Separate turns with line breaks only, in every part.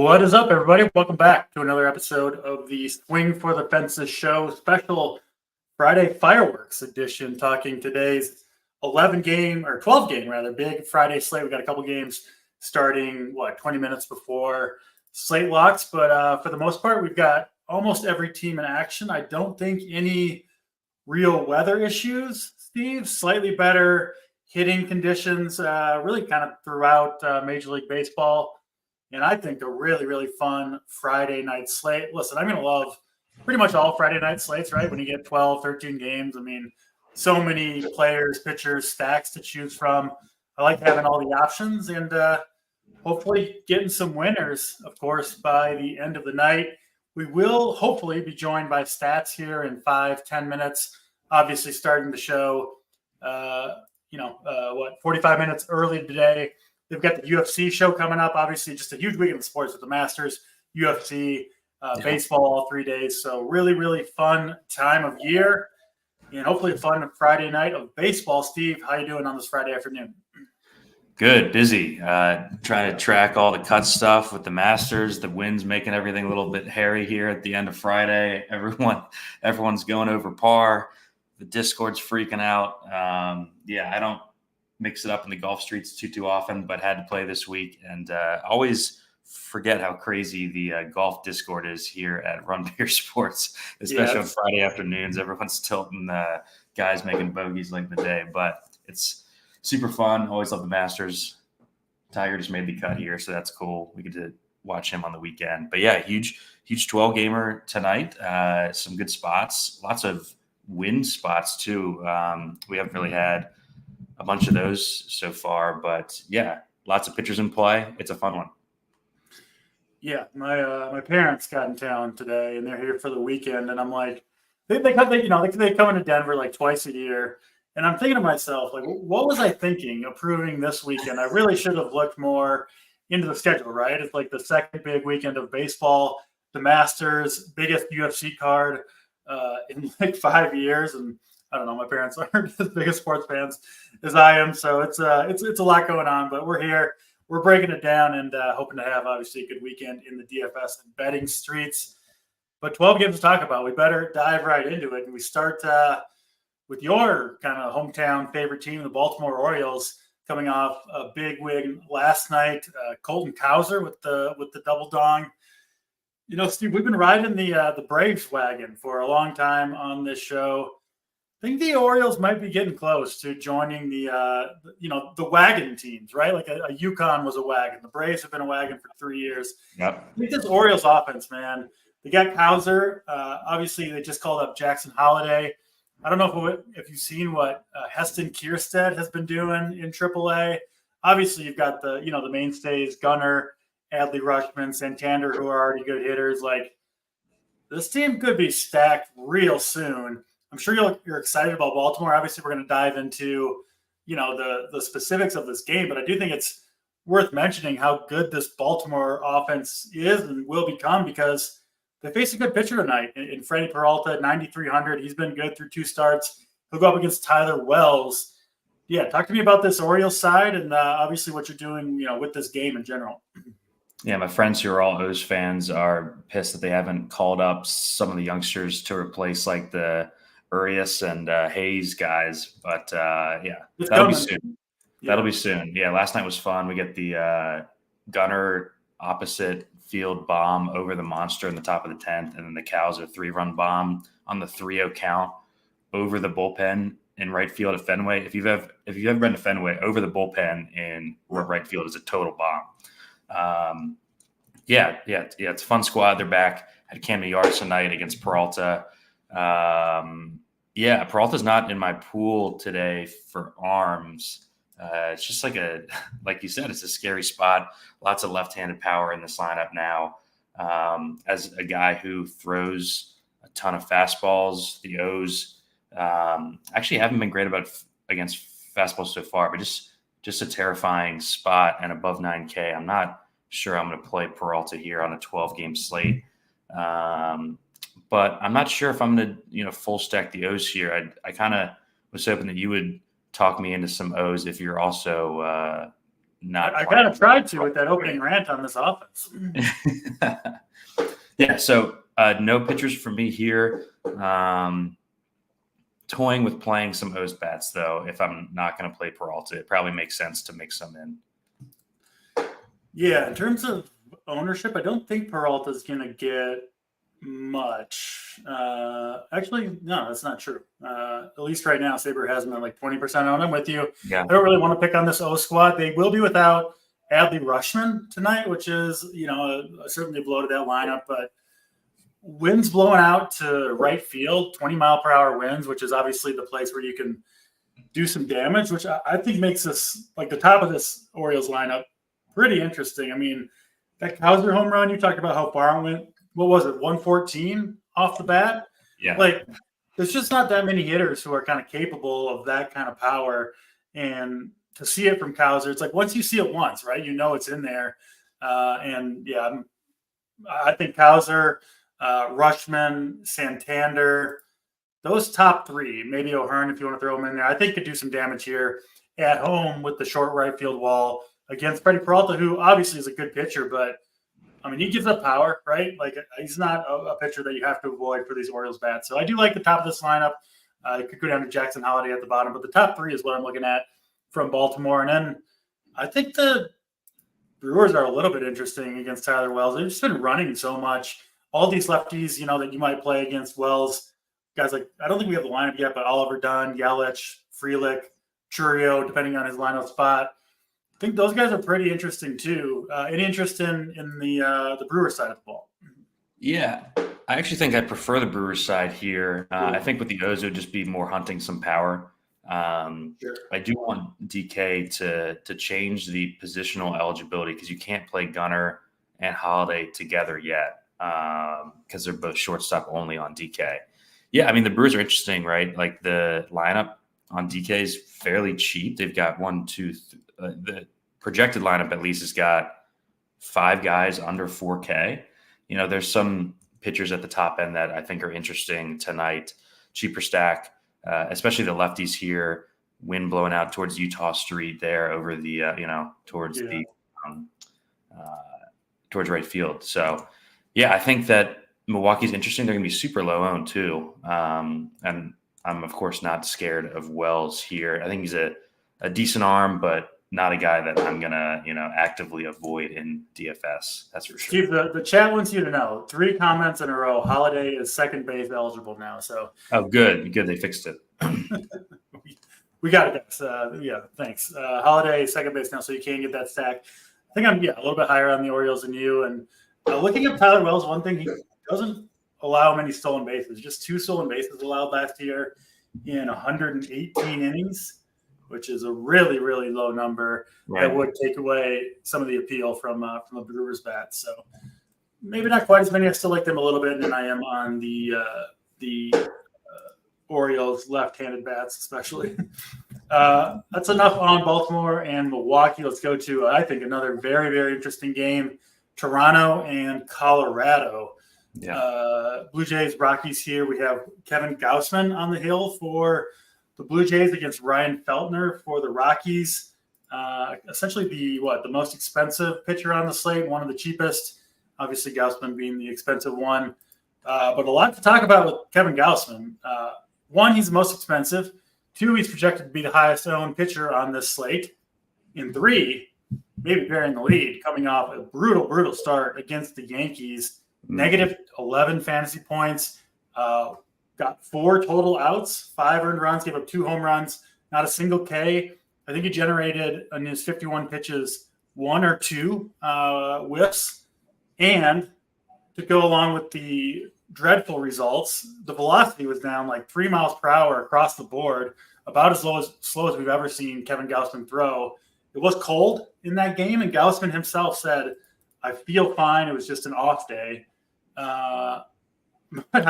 What is up, everybody? Welcome back to another episode of the Swing for the Fences show, special Friday fireworks edition, talking today's 12 game big Friday slate. We got a couple games starting 20 minutes before slate locks, but for the most part, we've got almost every team in action. I don't think any real weather issues, Steve. Slightly better hitting conditions, really kind of throughout Major League Baseball. And I think a really, really fun Friday night slate. Listen, I'm going to love pretty much all Friday night slates, right? When you get 12, 13 games. I mean, so many players, pitchers, stacks to choose from. I like having all the options and hopefully getting some winners, of course, by the end of the night. We will hopefully be joined by stats here in 5-10 minutes. Obviously, starting the show, 45 minutes early today. They've got the UFC show coming up. Obviously, just a huge weekend of sports with the Masters, UFC, baseball all 3 days. So really, really fun time of year, and hopefully a fun Friday night of baseball. Steve, how you doing on this Friday afternoon?
Good, busy. Trying to track all the cut stuff with the Masters. The wind's making everything a little bit hairy here at the end of Friday. Everyone's going over par. The Discord's freaking out. I don't mix it up in the golf streets too often, but had to play this week, and always forget how crazy the golf Discord is here at Run Beer Sports, especially on Friday afternoons. Everyone's tilting guys making bogeys late in the day, but it's super fun. Always love the Masters. Tiger just made the cut here, so that's cool. We get to watch him on the weekend. But yeah, huge 12 gamer tonight. Some good spots, lots of win spots too. We haven't really had a bunch of those so far, but yeah, lots of pitchers in play. It's a fun one.
Yeah, my parents got in town today, and they're here for the weekend. And I'm like, they come into Denver like twice a year, and I'm thinking to myself, like, what was I thinking approving this weekend? I really should have looked more into the schedule, right? It's like the second big weekend of baseball, the Masters, biggest UFC card in like 5 years, and I don't know, my parents aren't as big as sports fans as I am, so it's a lot going on. But we're here, we're breaking it down, and hoping to have obviously a good weekend in the DFS and betting streets. But 12 games to talk about. We better dive right into it, and we start with your kind of hometown favorite team, the Baltimore Orioles, coming off a big win last night. Colton Cowser with the double dong. You know, Steve, we've been riding the Braves wagon for a long time on this show. I think the Orioles might be getting close to joining the wagon teams, right? Like a UConn was a wagon. The Braves have been a wagon for 3 years.
Yep.
I think this Orioles offense, man, they got Cowser. Obviously, they just called up Jackson Holliday. I don't know if you've seen what Heston Kierstead has been doing in AAA. Obviously, you've got the mainstays, Gunnar, Adley Rutschman, Santander, who are already good hitters. Like, this team could be stacked real soon. I'm sure you're excited about Baltimore. Obviously, we're going to dive into, the specifics of this game, but I do think it's worth mentioning how good this Baltimore offense is and will become, because they face a good pitcher tonight in Freddie Peralta, 9,300. He's been good through 2 starts. He'll go up against Tyler Wells. Yeah, talk to me about this Orioles side and obviously what you're doing, with this game in general.
Yeah, my friends who are all O's fans are pissed that they haven't called up some of the youngsters to replace like the Urias and Hayes guys, but that'll be soon. Yeah. That'll be soon. Yeah, last night was fun. We get the Gunner opposite field bomb over the monster in the top of the 10th, and then the Cows a 3-run bomb on the 3-0 count over the bullpen in right field at Fenway. If you've ever been to Fenway, over the bullpen in right field is a total bomb. It's a fun squad. They're back at Camden Yards tonight against Peralta. Peralta's not in my pool today for arms. It's just like you said, it's a scary spot. Lots of left-handed power in this lineup now. As a guy who throws a ton of fastballs, the O's actually haven't been great against fastballs so far, but just a terrifying spot and above 9K. I'm not sure I'm going to play Peralta here on a 12-game slate. But I'm not sure if I'm going to, full stack the O's here. I kind of was hoping that you would talk me into some O's if you're also not.
I kind of tried to with that opening rant on this offense.
Yeah, so no pitchers for me here. Toying with playing some O's bats, though. If I'm not going to play Peralta, it probably makes sense to mix some in.
Yeah, in terms of ownership, I don't think Peralta is going to get much. Actually, no, that's not true. At least right now, Saber has him at like 20% on. I'm with you.
Yeah.
I don't really want to pick on this O squad. They will be without Adley Rutschman tonight, which is, certainly bloated that lineup, but winds blowing out to right field, 20-mile-per-hour winds, which is obviously the place where you can do some damage, which I think makes this, like the top of this Orioles lineup, pretty interesting. I mean, that Cowser home run, you talked about how far it went. What was it, 114 off the bat?
Yeah.
Like, there's just not that many hitters who are kind of capable of that kind of power. And to see it from Cowser, it's like once you see it once, right, you know it's in there. I think Cowser, Rutschman, Santander, those top three, maybe O'Hearn if you want to throw him in there, I think could do some damage here at home with the short right field wall against Freddie Peralta, who obviously is a good pitcher, but I mean, he gives up power, right? Like he's not a pitcher that you have to avoid for these Orioles bats. So I do like the top of this lineup. It could go down to Jackson Holiday at the bottom, but the top three is what I'm looking at from Baltimore. And then I think the Brewers are a little bit interesting against Tyler Wells. They've just been running so much. All these lefties, that you might play against Wells. Guys like, I don't think we have the lineup yet, but Oliver Dunn, Yelich, Frelick, Churio, depending on his lineup spot. I think those guys are pretty interesting too. Any interest in the Brewers side of the ball?
Yeah, I actually think I prefer the Brewers side here. I think with the O's, it would just be more hunting some power.
Sure.
I do want DK to change the positional eligibility because you can't play Gunnar and Holiday together yet because they're both shortstop only on DK. Yeah, I mean, the Brewers are interesting, right? Like the lineup on DK is fairly cheap. They've got the projected lineup at least has got 5 guys under 4K. There's some pitchers at the top end that I think are interesting tonight. Cheaper stack, especially the lefties here. Wind blowing out towards Utah Street there over the towards right field. So yeah, I think that Milwaukee's interesting. They're going to be super low owned too. And I'm of course not scared of Wells here. I think he's a decent arm, but not a guy that I'm gonna, actively avoid in DFS. That's for sure.
Steve, the chat wants you to know 3 comments in a row. Holiday is second base eligible now. So
good. They fixed it.
we got it, guys. Thanks. Holiday is second base now, so you can get that stack. I think I'm a little bit higher on the Orioles than you. And looking at Tyler Wells, one thing, he doesn't allow many stolen bases. Just 2 stolen bases allowed last year in 118 innings. Which is a really, really low number that would take away some of the appeal from a Brewers bat. So maybe not quite as many. I still like them a little bit than I am on the Orioles left-handed bats, especially. That's enough on Baltimore and Milwaukee. Let's go to, I think, another very, very interesting game, Toronto and Colorado. Yeah. Blue Jays, Rockies here. We have Kevin Gausman on the hill for the Blue Jays against Ryan Feltner for the Rockies. Essentially the most expensive pitcher on the slate, one of the cheapest. Obviously, Gausman being the expensive one. But a lot to talk about with Kevin Gausman. 1, he's the most expensive. 2, he's projected to be the highest owned pitcher on this slate. And 3, maybe bearing the lead, coming off a brutal, brutal start against the Yankees. Negative 11 fantasy points. Got 4 total outs, 5 earned runs, gave up 2 home runs, not a single K. I think he generated in his 51 pitches 1 or 2 whiffs. And to go along with the dreadful results, the velocity was down like 3 miles per hour across the board, about as slow as we've ever seen Kevin Gausman throw. It was cold in that game, and Gausman himself said, "I feel fine. It was just an off day."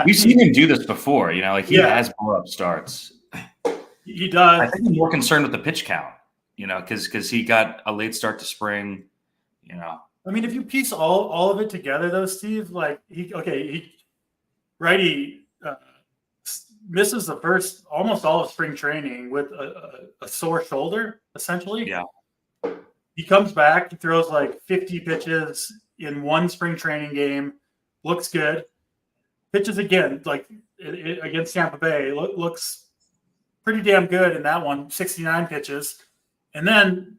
We've seen him do this before, he has blow-up starts.
He does.
I think I'm more concerned with the pitch count, because he got a late start to spring,
I mean, if you piece all of it together, though, Steve, like he misses the first almost all of spring training with a sore shoulder, essentially.
Yeah.
He comes back, he throws like 50 pitches in one spring training game, looks good. Pitches again, like against Tampa Bay, looks pretty damn good in that one, 69 pitches. And then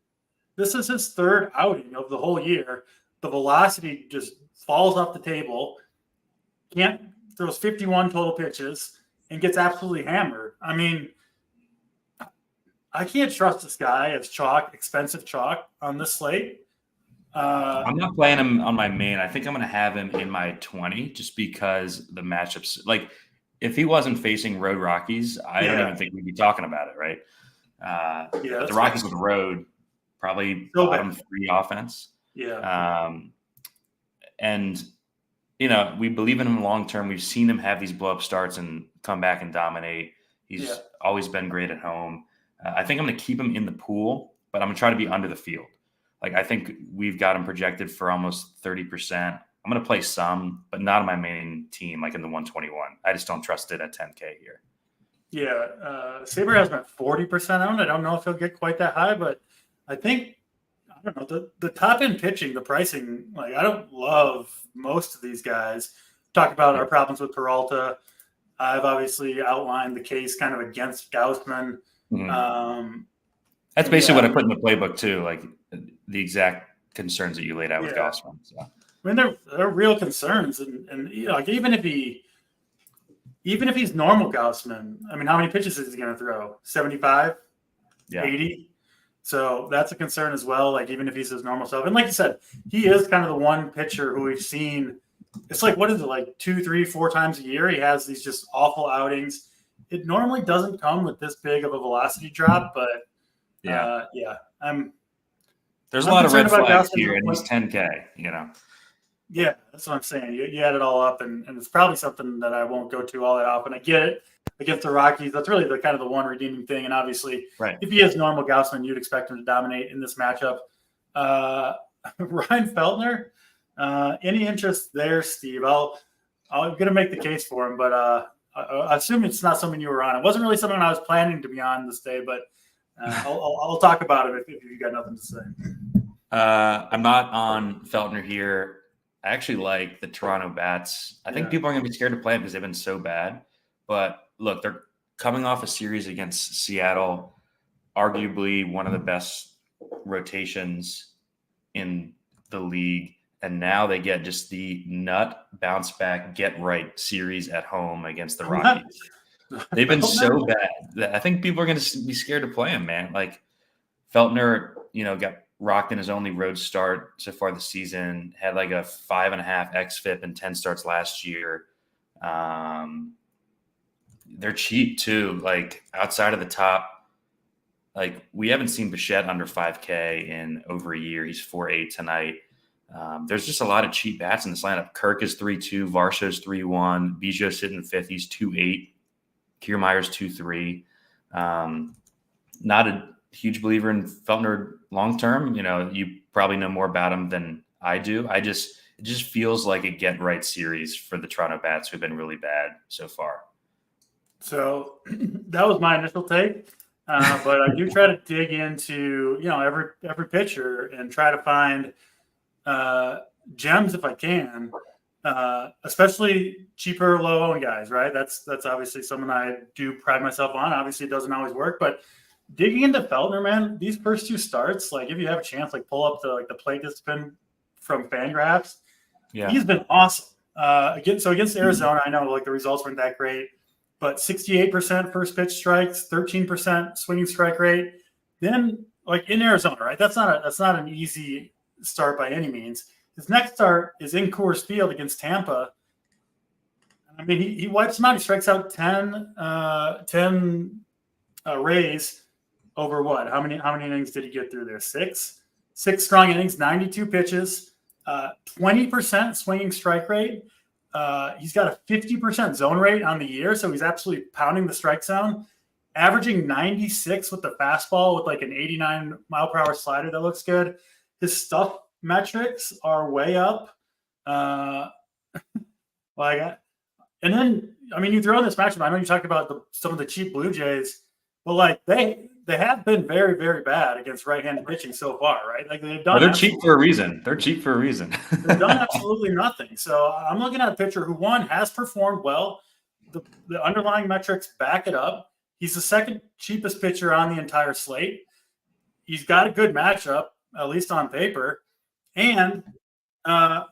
this is his third outing of the whole year. The velocity just falls off the table. Throws 51 total pitches and gets absolutely hammered. I mean, I can't trust this guy as chalk, expensive chalk on this slate.
I'm not playing him on my main. I think I'm going to have him in my 20 just because the matchups. Like, if he wasn't facing road Rockies, I don't even think we'd be talking about it, right? The Rockies with the road, probably bottom 3 offense.
Yeah.
And, you know, we believe in him long term. We've seen him have these blow-up starts and come back and dominate. He's always been great at home. I think I'm going to keep him in the pool, but I'm going to try to be under the field. Like, I think we've got him projected for almost 30%. I'm going to play some, but not on my main team, like in the 121. I just don't trust it at 10K here.
Yeah. Saber has him at 40% owned. I don't know if he'll get quite that high, but I think, I don't know, the top end pitching, the pricing, like, I don't love most of these guys. Talked about our problems with Peralta. I've obviously outlined the case kind of against Gausman.
Mm-hmm. That's basically what I put in the playbook too, like the exact concerns that you laid out with Gausman. So.
I mean, they're real concerns, and you know, like even if he's normal Gausman, I mean, how many pitches is he going to throw? 75, 80. So that's a concern as well. Like, even if he's his normal self, and like you said, he is kind of the one pitcher who we've seen. It's like, what is it, like 2, 3, 4 times a year? He has these just awful outings. It normally doesn't come with this big of a velocity drop, but there's
a lot of red flags here, and he's 10K, you know.
Yeah, that's what I'm saying. You add it all up, and it's probably something that I won't go to all that often. I get it. Against the Rockies, that's really the kind of the one redeeming thing. And obviously, if he is normal Gausman, you'd expect him to dominate in this matchup. Ryan Feltner, any interest there, Steve? I'm going to make the case for him, but I assume it's not something you were on. It wasn't really something I was planning to be on this day, but I'll talk about it if you got nothing to say.
I'm not on Feltner here. I actually like the Toronto Bats. I think people are going to be scared to play them because they've been so bad. But look, they're coming off a series against Seattle, arguably one of the best rotations in the league. And now they get just the nut bounce back, get right series at home against the Rockies. They've been so bad that I think people are going to be scared to play him, man. Like, Feltner, you know, got rocked in his only road start so far this season, had like a 5.5 xFIP in 10 starts last year. They're cheap too. Like, outside of the top, like, we haven't seen Bichette under 5K in over a year. He's 4.8 tonight. There's just a lot of cheap bats in this lineup. Kirk is 3.2, Varsho's 3.1, Biggio's sitting fifth. He's 2.8. Kiermaier's 2.3. Not a huge believer in Feltner long term. You know, you probably know more about him than I do. It just feels like a get right series for the Toronto Bats, who've been really bad so far. So
that was my initial take. But I do try to dig into, you know, every pitcher and try to find gems if I can, especially cheaper, low-owned guys, right? That's obviously something I do pride myself on. Obviously, it doesn't always work, but digging into Feltner, man, these first 2 starts, like, if you have a chance, like, pull up the plate discipline from FanGraphs. Yeah, he's been awesome. Against Arizona, I know, like, the results weren't that great, but 68% first pitch strikes, 13% swinging strike rate. Then, like, in Arizona, right? That's not an easy start by any means. His next start is in Coors Field against Tampa. I mean, he wipes them out. He strikes out 10 Rays over what? How many innings did he get through there? 6 strong innings, 92 pitches, 20% swinging strike rate. He's got a 50% zone rate on the year, so he's absolutely pounding the strike zone, averaging 96 with the fastball with like an 89 mile per hour slider that looks good. His stuff metrics are way up. And then, I mean, you throw in this matchup. I know you talked about some of the cheap Blue Jays, but like they they have been very, very bad against right-handed pitching so far, right? Like they've done.
They're cheap for a reason. They're cheap for a reason.
They've done absolutely nothing. So I'm looking at a pitcher who, one, has performed well. The underlying metrics back it up. He's the second cheapest pitcher on the entire slate. He's got a good matchup, at least on paper. And I'm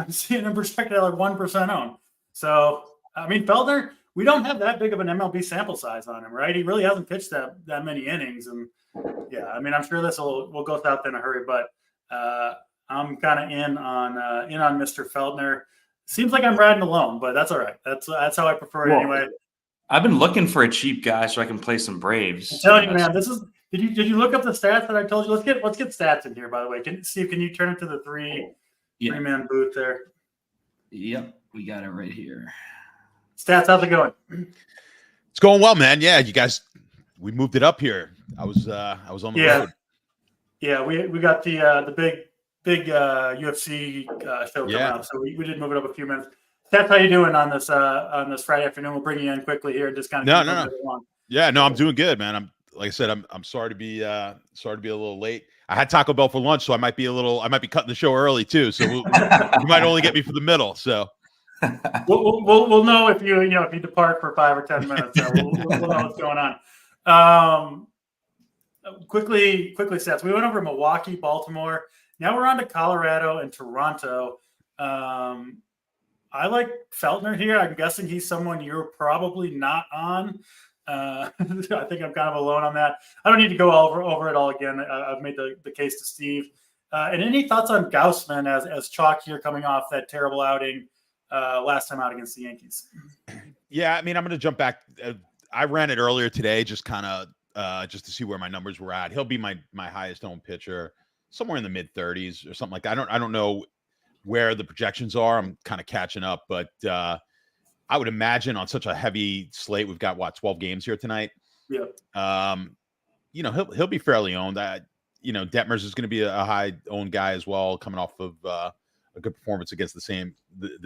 seeing him projected at like 1% owned. So, I mean, Feltner, we don't have that big of an MLB sample size on him, right? He really hasn't pitched that many innings. And, yeah, I mean, I'm sure this will go south in a hurry. But I'm kind of in on Mr. Feltner. Seems like I'm riding alone, but that's all right. That's how I prefer it anyway.
I've been looking for a cheap guy so I can play some Braves.
I'm telling you, man, this is. Did you look up the stats that I told you? Let's get stats in here. By the way, can you turn it to the three-man booth there?
Yep, we got it right here.
Stats, how's it going?
It's going well, man. Yeah, you guys, we moved it up here. I was on the road.
Yeah, we got the big UFC show coming up, so we did move it up a few minutes. Stats, how you doing on this Friday afternoon? We'll bring you in quickly here and just kind of
no. Yeah, no, I'm doing good, man. Like I said, I'm sorry to be a little late. I had Taco Bell for lunch, so I might be cutting the show early too. So you might only get me for the middle. So
we'll know if you depart for 5 or 10 minutes. So we'll know what's going on. Quickly stats. We went over Milwaukee, Baltimore. Now we're on to Colorado and Toronto. I like Feltner here. I'm guessing he's someone you're probably not on. I think I'm kind of alone on that. I don't need to go over it all again. I've made the case to Steve. And any thoughts on Gausman as chalk here coming off that terrible outing last time out against the Yankees?
Yeah, I mean, I'm going to jump back. I ran it earlier today, just kind of just to see where my numbers were at. He'll be my highest owned pitcher, somewhere in the mid 30s or something like that. I don't know where the projections are. I'm kind of catching up, but I would imagine on such a heavy slate, we've got 12 games here tonight.
Yeah.
He'll be fairly owned. Detmers is going to be a high owned guy as well, coming off of a good performance against the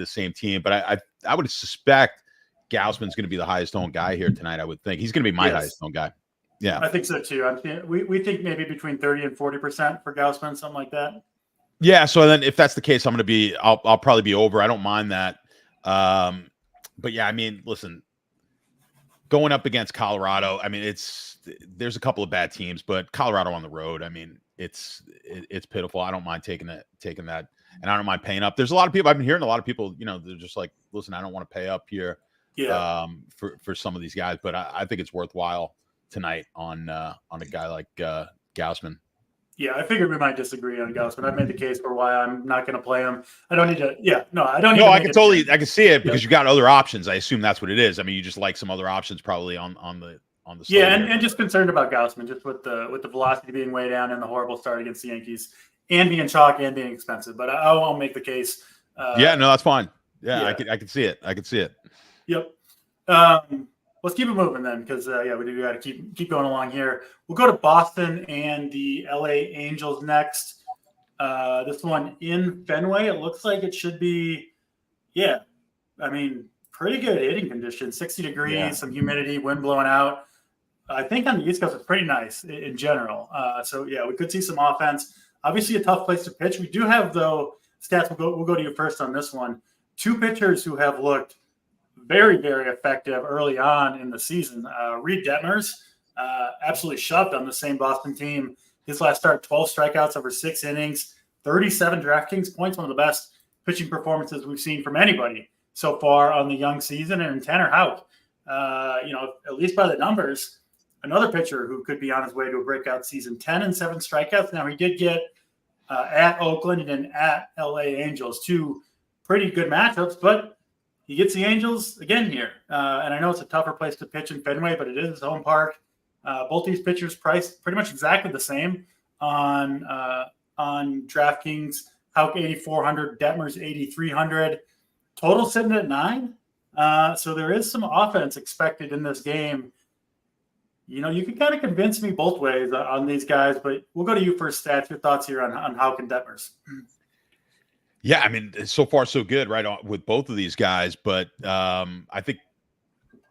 same team. But I would suspect Gausman's going to be the highest owned guy here tonight. I would think he's going to be my highest owned guy. Yeah,
I think so too. We think maybe between 30 and 40% for Gausman, something like that.
Yeah. So then, if that's the case, I'll probably be over. I don't mind that. But yeah, I mean, listen, going up against Colorado, I mean, there's a couple of bad teams, but Colorado on the road, I mean, it's pitiful. I don't mind taking that, and I don't mind paying up. There's a lot of people I've been hearing. A lot of people, they're just like, listen, I don't want to pay up here, for some of these guys, but I think it's worthwhile tonight on a guy like Gausman.
Yeah, I figured we might disagree on Gausman. I've made the case for why I'm not going to play him. I don't need to. Yeah, no, I don't. No,
I can see it because you got other options. I assume that's what it is. I mean, you just like some other options probably on the.
Yeah, and just concerned about Gausman, just with the velocity being way down and the horrible start against the Yankees, and being chalk and being expensive. But I won't make the case.
Yeah, no, that's fine. Yeah. I can see it. I can see it.
Yep. Let's keep it moving then, because we do got to keep going along here. We'll go to Boston and the LA Angels next. This one in Fenway. It looks like it should be, I mean, pretty good hitting conditions. 60 degrees, some humidity, wind blowing out. I think on the East Coast it's pretty nice in general. We could see some offense. Obviously, a tough place to pitch. We do have, though, stats. We'll go to you first on this one. 2 pitchers who have looked very, very effective early on in the season. Reed Detmers absolutely shoved on the same Boston team. His last start, 12 strikeouts over 6 innings, 37 DraftKings points, one of the best pitching performances we've seen from anybody so far on the young season. And Tanner Houck, at least by the numbers, another pitcher who could be on his way to a breakout season, 10 and 7 strikeouts. Now, he did get at Oakland and then at LA Angels, 2 pretty good matchups, but he gets the Angels again here. And I know it's a tougher place to pitch in Fenway, but it is his home park. Both these pitchers priced pretty much exactly the same on DraftKings. Houck 8,400, Detmers 8,300. Total sitting at 9. So there is some offense expected in this game. You can kind of convince me both ways on these guys, but we'll go to you first, Stats. Your thoughts here on Houck and Detmers.
Yeah, I mean, so far so good, right, on with both of these guys. But I think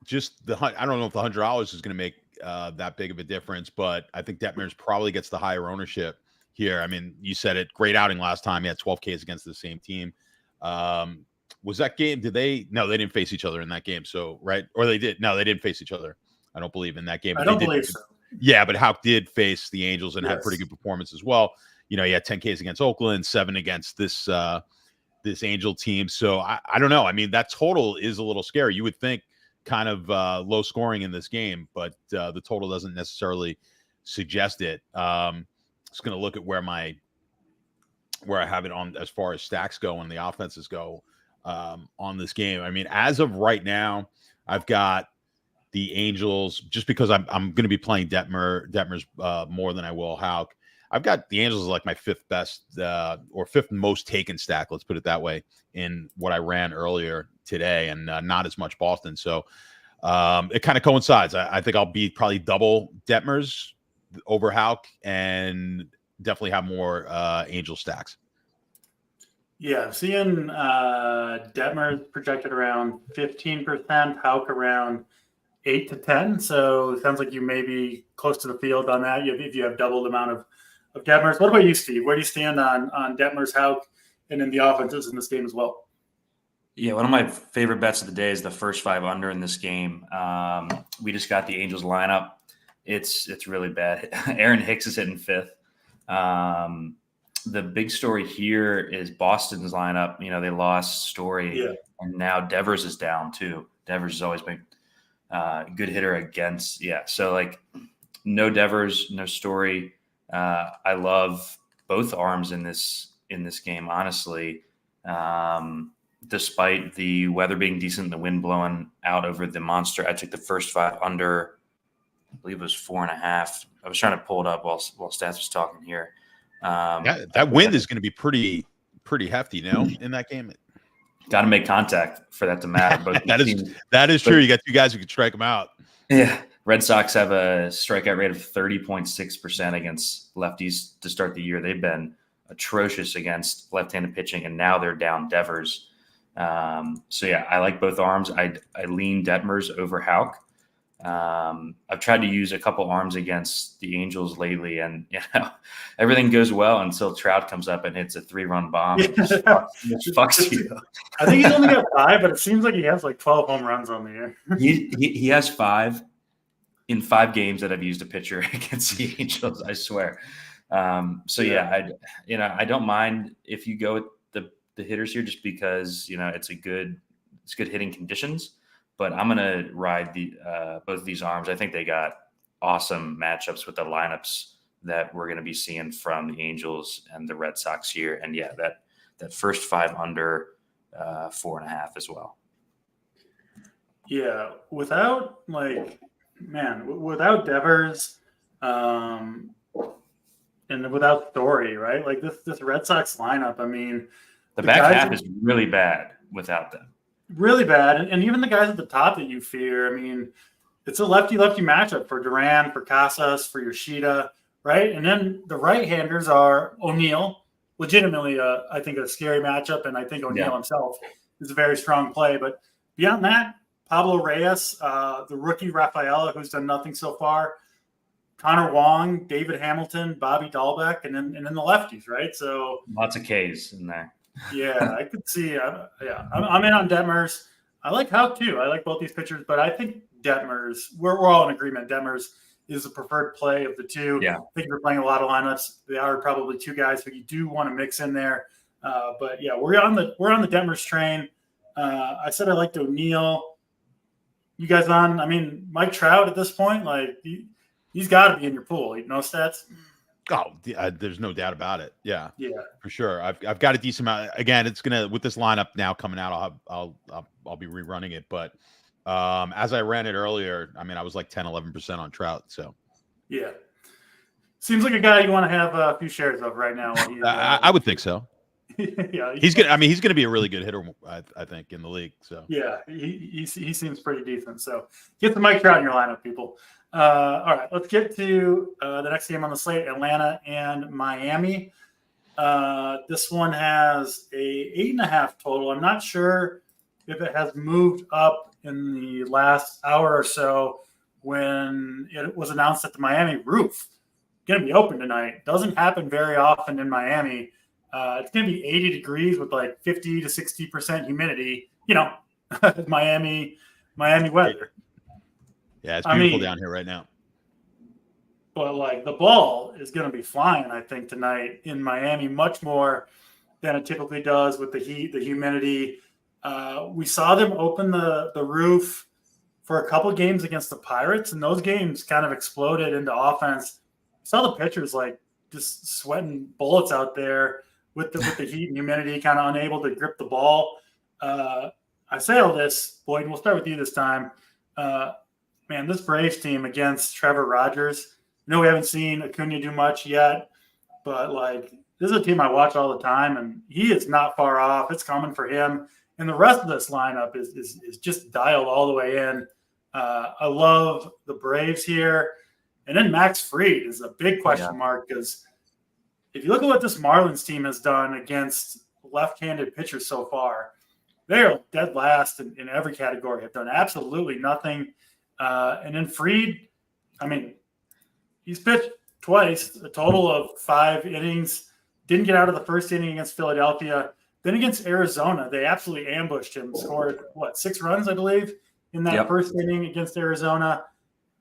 just I don't know if the $100 is going to make that big of a difference, but I think Detmers probably gets the higher ownership here. I mean, you said it, great outing last time. He had 12 Ks against the same team. Was that game? No, they didn't face each other in that game. So, right. Or they did. No, they didn't face each other. I don't believe in that game.
I don't believe so.
Yeah. But Houck did face the Angels and had pretty good performance as well. He had 10 Ks against Oakland, 7 against this Angel team. So I don't know. I mean, that total is a little scary. You would think kind of low scoring in this game, but the total doesn't necessarily suggest it. Just going to look at where I have it on as far as stacks go and the offenses go on this game. I mean, as of right now, I've got the Angels just because I'm going to be playing Detmers more than I will Houck. I've got the Angels as like my fifth best or fifth most taken stack. Let's put it that way in what I ran earlier today, and not as much Boston. So it kind of coincides. I think I'll be probably double Detmers over Houck and definitely have more Angel stacks.
Yeah, seeing Detmers projected around 15%, Houck around 8 to 10. So it sounds like you may be close to the field on that if you have double the amount of Detmers. What about you, Steve? Where do you stand on Detmers, Houck, and then the offenses in this game as well?
Yeah, one of my favorite bets of the day is the first 5 under in this game. We just got the Angels lineup. It's really bad. Aaron Hicks is hitting 5th. The big story here is Boston's lineup. They lost Story, and now Devers is down too. Devers has always been a good hitter against. Yeah, so like no Devers, no Story. I love both arms in this game, honestly. Despite the weather being decent, the wind blowing out over the monster, I took the first 5 under. I believe it was 4.5. I was trying to pull it up while Stats was talking here.
That wind is going to be pretty hefty, in that game.
Got to make contact for that to matter. Both
that is true. You got 2 guys who can strike them out.
Yeah. Red Sox have a strikeout rate of 30.6% against lefties to start the year. They've been atrocious against left-handed pitching, and now they're down Devers. So yeah, I like both arms. I lean Detmers over Houck. I've tried to use a couple arms against the Angels lately, and everything goes well until Trout comes up and hits a 3-run bomb. Which fucks you.
I think he's only got 5, but it seems like he has like 12 home runs on the year.
He has 5 in 5 games that I've used a pitcher against the Angels. I swear. So yeah, I don't mind if you go with the hitters here, just because it's good hitting conditions. But I'm gonna ride both of these arms. I think they got awesome matchups with the lineups that we're gonna be seeing from the Angels and the Red Sox here. And yeah, that first 5 under 4.5 as well.
Yeah, without Devers, and without Story, right? Like this Red Sox lineup. I mean,
the back half is really bad without them.
Really bad. And even the guys at the top that you fear, I mean, it's a lefty-lefty matchup for Duran, for Casas, for Yoshida, right? And then the right-handers are O'Neill, legitimately, I think, a scary matchup, and I think O'Neill himself is a very strong play. But beyond that, Pablo Reyes, the rookie Rafaela, who's done nothing so far, Connor Wong, David Hamilton, Bobby Dahlbeck, and then the lefties, right? So
lots of Ks in there.
Yeah, I could see. I'm in on Detmers. I like Houck too. I like both these pitchers, but I think Detmers. We're all in agreement. Detmers is the preferred play of the two.
Yeah,
I think we're playing a lot of lineups. They are probably 2 guys who you do want to mix in there. But yeah, we're on the Detmers train. I said I liked O'Neill. You guys on? I mean, Mike Trout at this point, like he's got to be in your pool. Stats.
Oh, there's no doubt about it. Yeah,
for
sure. I've got a decent amount. Again, it's gonna with this lineup now coming out. I'll be rerunning it, but as I ran it earlier, I mean, I was like 10-11% on Trout. So
yeah, seems like a guy you want to have a few shares of right now.
I would think so.
Yeah,
he's gonna be a really good hitter, I think, in the league. So
yeah, he seems pretty decent. So get the Mike Trout in your lineup, people. All right, let's get to the next game on the slate: Atlanta and Miami. This one has a 8.5 total. I'm not sure if it has moved up in the last hour or so. when it was announced that the Miami roof going to be open tonight. Doesn't happen very often in Miami. It's going to be 80 degrees with like 50 to 60% humidity. Miami weather.
Yeah, it's beautiful down here right now.
But like the ball is going to be flying, I think, tonight in Miami, much more than it typically does with the heat, the humidity. We saw them open the roof for a couple games against the Pirates, and those games kind of exploded into offense. We saw the pitchers like just sweating bullets out there with the heat and humidity, kind of unable to grip the ball. I say all this, Boyd, we'll start with you this time. Man, this Braves team against Trevor Rogers, I know we haven't seen Acuna do much yet, but like this is a team I watch all the time, and he is not far off. It's coming for him. And the rest of this lineup is just dialed all the way in. I love the Braves here. And then Max Fried is a big question mark because if you look at what this Marlins team has done against left-handed pitchers so far, they are dead last in every category. Have done absolutely nothing. And then Fried, I mean, he's pitched twice, a total of 5 innings. Didn't get out of the first inning against Philadelphia. Then against Arizona, they absolutely ambushed him. Scored, 6 runs, I believe, in that first inning against Arizona.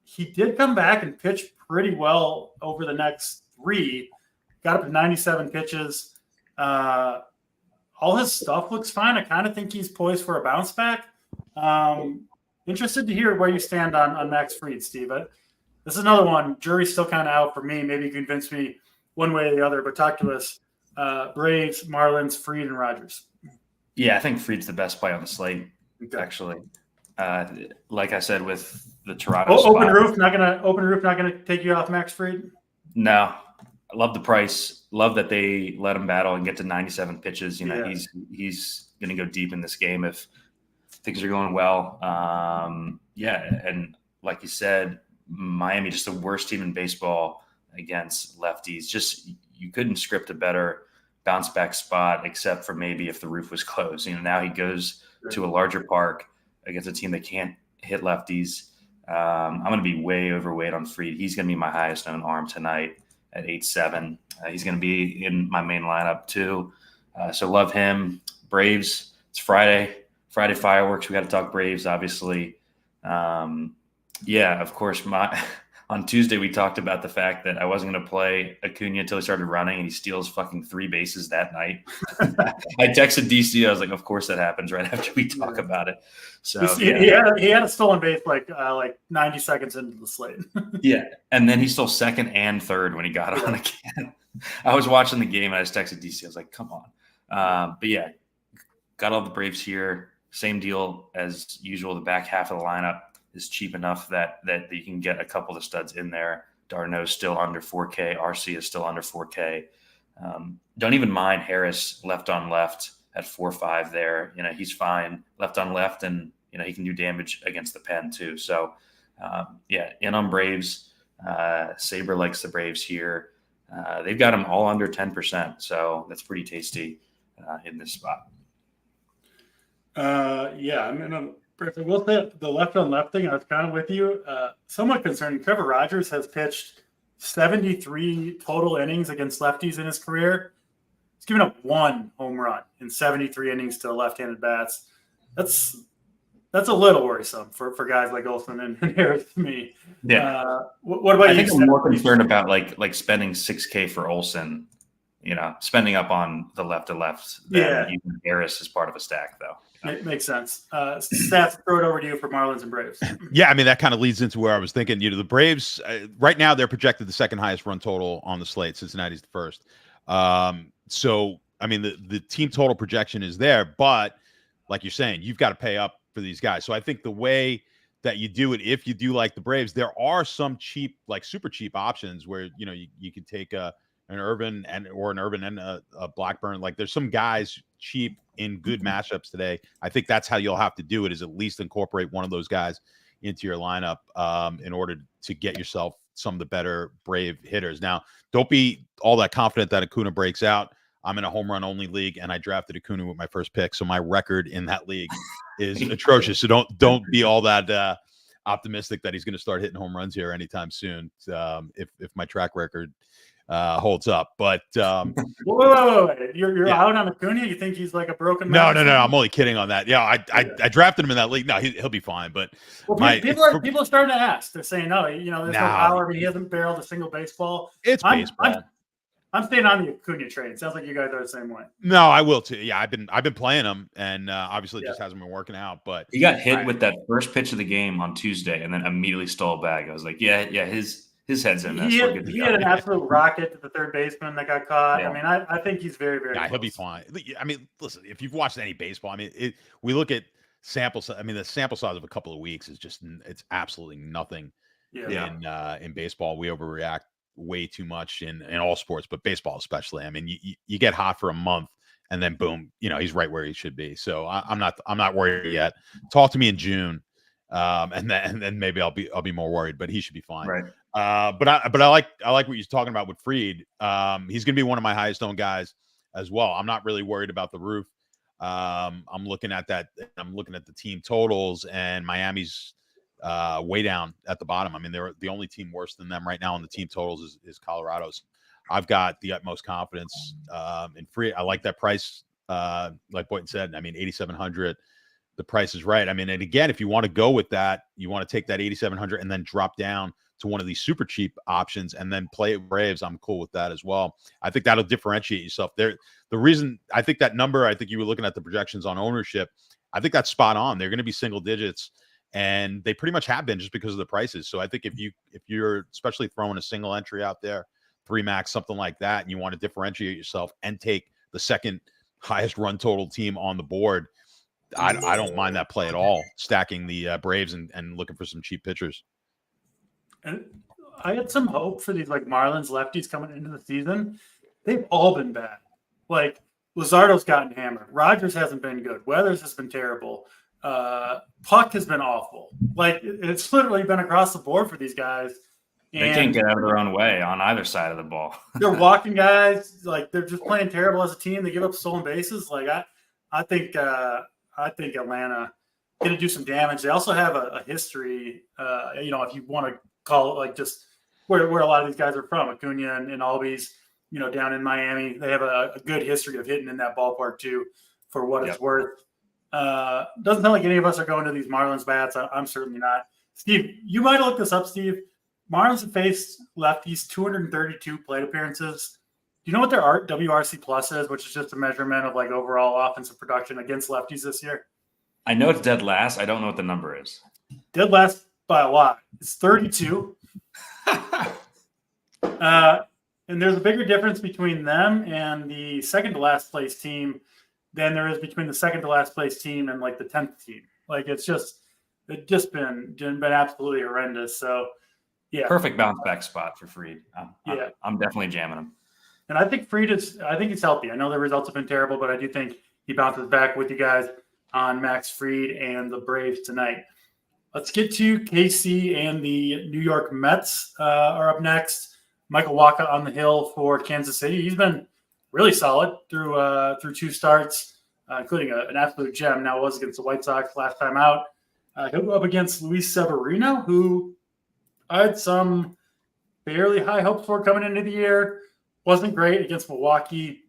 He did come back and pitch pretty well over the next 3. Got up to 97 pitches. All his stuff looks fine. I kind of think he's poised for a bounce back. Interested to hear where you stand on Max Fried, Steve. This is another one. Jury's still kind of out for me. Maybe you convince me one way or the other, but talk to us. Braves, Marlins, Fried, and Rogers.
Yeah, I think Fried's the best play on the slate, actually. Like I said, with the Toronto
open roof, not gonna take you off Max Fried?
No. I love the price. Love that they let him battle and get to 97 pitches. He's going to go deep in this game if things are going well. And like you said, Miami, just the worst team in baseball against lefties. Just you couldn't script a better bounce back spot except for maybe if the roof was closed. Now he goes to a larger park against a team that can't hit lefties. I'm going to be way overweight on Fried. He's going to be my highest owned arm tonight at 8.7. He's going to be in my main lineup too. So love him. Braves, it's Friday fireworks. We got to talk Braves, obviously. Of course, on Tuesday, we talked about the fact that I wasn't going to play Acuna until he started running, and he steals fucking 3 bases that night. I texted DC. I was like, of course that happens right after we talk about it. So
he had a stolen base like 90 seconds into the slate.
Yeah, and then he stole second and third when he got on again. I was watching the game, and I just texted DC. I was like, come on. But yeah, got all the Braves here. Same deal as usual. The back half of the lineup is cheap enough that you can get a couple of studs in there. Darno's still under 4K. RC is still under 4K. Don't even mind Harris left on left at 4.5 there. He's fine left on left, and he can do damage against the pen too. So in on Braves. Saber likes the Braves here. They've got them all under 10%, so that's pretty tasty in this spot.
Perfect. We'll say the left on left thing. I was kind of with you. Somewhat concerning. Trevor Rogers has pitched 73 total innings against lefties in his career. He's given up 1 home run in 73 innings to left-handed bats. That's a little worrisome for guys like Olsen and Harris to me.
Yeah.
What about you?
I think I'm more concerned about like spending $6K for Olsen. Spending up on the left to left than even Harris is part of a stack, though.
It makes sense. Stats, throw it over to you for Marlins and Braves.
Yeah, I mean, that kind of leads into where I was thinking. The Braves, right now, they're projected the second highest run total on the slate. Cincinnati's the first. So, I mean, the team total projection is there, but like you're saying, you've got to pay up for these guys. So I think the way that you do it, if you do like the Braves, there are some cheap, like super cheap options where, you could take an Irvin and a Blackburn. Like there's some guys cheap in good matchups today. I think that's how you'll have to do it, is at least incorporate one of those guys into your lineup in order to get yourself some of the better Brave hitters. Now, don't be all that confident that Acuna breaks out. I'm in a home run only league, and I drafted Acuna with my first pick, so my record in that league is atrocious. So don't be all that optimistic that he's going to start hitting home runs here anytime soon. If my track record holds up, but
whoa. You're
yeah.
out on Acuna? You think he's like a broken
No.
man?
I'm only kidding on that. Yeah, I drafted him in that league. No, he'll be fine. But
people are starting to ask. They're saying, no, there's no power. I mean, he hasn't barreled a single baseball.
It's baseball.
I'm staying on the Acuna train. Sounds like you guys are the same way.
No, I will too. Yeah, I've been playing him, and obviously it just hasn't been working out. But
he got hit with that first pitch of the game on Tuesday, and then immediately stole it back. I was like, yeah, his head's in this.
He had an absolute rocket to the third baseman that got caught. Yeah. I mean, I think he's very, very close.
He'll be fine. I mean, listen, if you've watched any baseball, I mean, we look at sample size. I mean, the sample size of a couple of weeks is just it's absolutely nothing in baseball. We overreact way too much in all sports, but baseball especially. I mean, you get hot for a month and then boom, he's right where he should be. So I'm not worried yet. Talk to me in June, and then maybe I'll be more worried. But he should be fine.
Right.
But I like what you're talking about with Fried. He's going to be one of my highest owned guys as well. I'm not really worried about the roof. I'm looking at that. I'm looking at the team totals, and Miami's way down at the bottom. I mean, they're the only team worse than them right now on the team totals is Colorado's. I've got the utmost confidence in Fried. I like that price. Like Boynton said, I mean, 8,700. The price is right. I mean, and again, if you want to go with that, you want to take that 8,700 and then drop down to one of these super cheap options and then play it Braves. I'm cool with that as well. I think that'll differentiate yourself there. The reason I think that number, I think you were looking at the projections on ownership. I think that's spot on. They're going to be single digits, and they pretty much have been just because of the prices. So I think if you're especially throwing a single entry out there, 3 max, something like that, and you want to differentiate yourself and take the second highest run total team on the board, I don't mind that play at all. Stacking the Braves and looking for some cheap pitchers.
And I had some hope for these like Marlins lefties coming into the season. They've all been bad. Like Luzardo's gotten hammered. Rogers hasn't been good. Weathers has been terrible. Puck has been awful. Like it's literally been across the board for these guys.
And they can't get out of their own way on either side of the ball.
They're walking guys. Like they're just playing terrible as a team. They give up stolen bases. Like I think Atlanta going to do some damage. They also have a history. If you want to call it like just where a lot of these guys are from, Acuna and Albies, down in Miami, they have a good history of hitting in that ballpark too, for what it's worth. Doesn't sound like any of us are going to these Marlins bats. I'm certainly not. Steve, you might have looked this up, Steve. Marlins have faced lefties 232 plate appearances. Do you know what their WRC plus is, which is just a measurement of like overall offensive production against lefties this year?
I know it's dead last. I don't know what the number is.
Dead last by a lot. It's 32. And there's a bigger difference between them and the second to last place team than there is between the second to last place team and like the 10th team. Like it's just been absolutely horrendous. So yeah,
perfect bounce back spot for Fried. I'm definitely jamming him.
And I think he's healthy. I know the results have been terrible, but I do think he bounces back with you guys on Max Fried and the Braves tonight. Let's get to KC and the New York Mets are up next. Michael Wacha on the hill for Kansas City. He's been really solid through 2 starts, including an absolute gem. Now it was against the White Sox last time out. He'll go up against Luis Severino, who I had some fairly high hopes for coming into the year. Wasn't great against Milwaukee.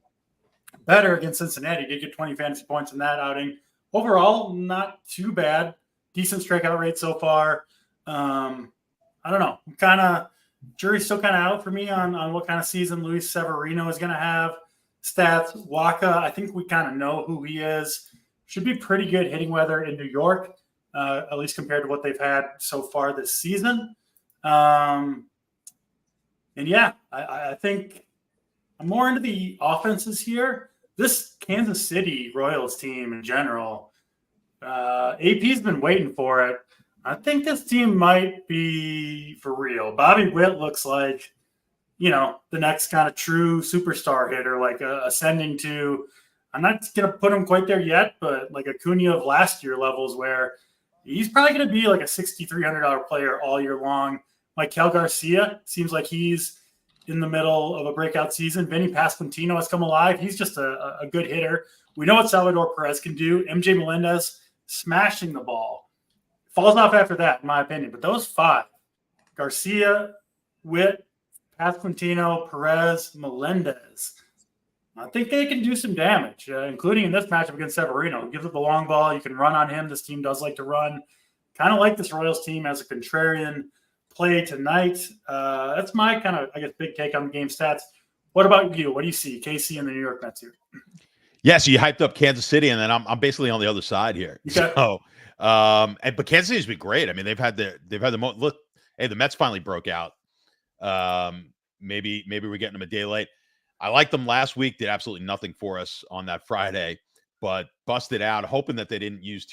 Better against Cincinnati. Did get 20 fantasy points in that outing. Overall, not too bad. Decent strikeout rate so far. I don't know. Jury's still kind of out for me on what kind of season Luis Severino is going to have. Stats, Wacha, I think we kind of know who he is. Should be pretty good hitting weather in New York, at least compared to what they've had so far this season. And yeah, I think I'm more into the offenses here. This Kansas City Royals team in general, AP's been waiting for it. I think this team might be for real. Bobby Witt looks like, the next kind of true superstar hitter, like ascending to, I'm not going to put him quite there yet, but like Acuna of last year levels where he's probably going to be like a $6,300 player all year long. Michael Garcia seems like he's in the middle of a breakout season. Vinny Pasquantino has come alive. He's just a good hitter. We know what Salvador Perez can do. MJ Melendez smashing the ball. falls off after that, in my opinion. But those 5, Garcia, Witt, Pasquantino, Perez, Melendez, I think they can do some damage, including in this matchup against Severino. Gives up the long ball. You can run on him. This team does like to run. Kind of like this Royals team as a contrarian play tonight. That's my kind of, I guess, big take on the game stats. What about you? What do you see? KC and the New York Mets here.
Yeah, so you hyped up Kansas City, and then I'm basically on the other side here.
Okay.
So, but Kansas City's been great. I mean, they've had the look. Hey, the Mets finally broke out. Maybe we're getting them a day late. I liked them last week. Did absolutely nothing for us on that Friday, but busted out, hoping that they didn't use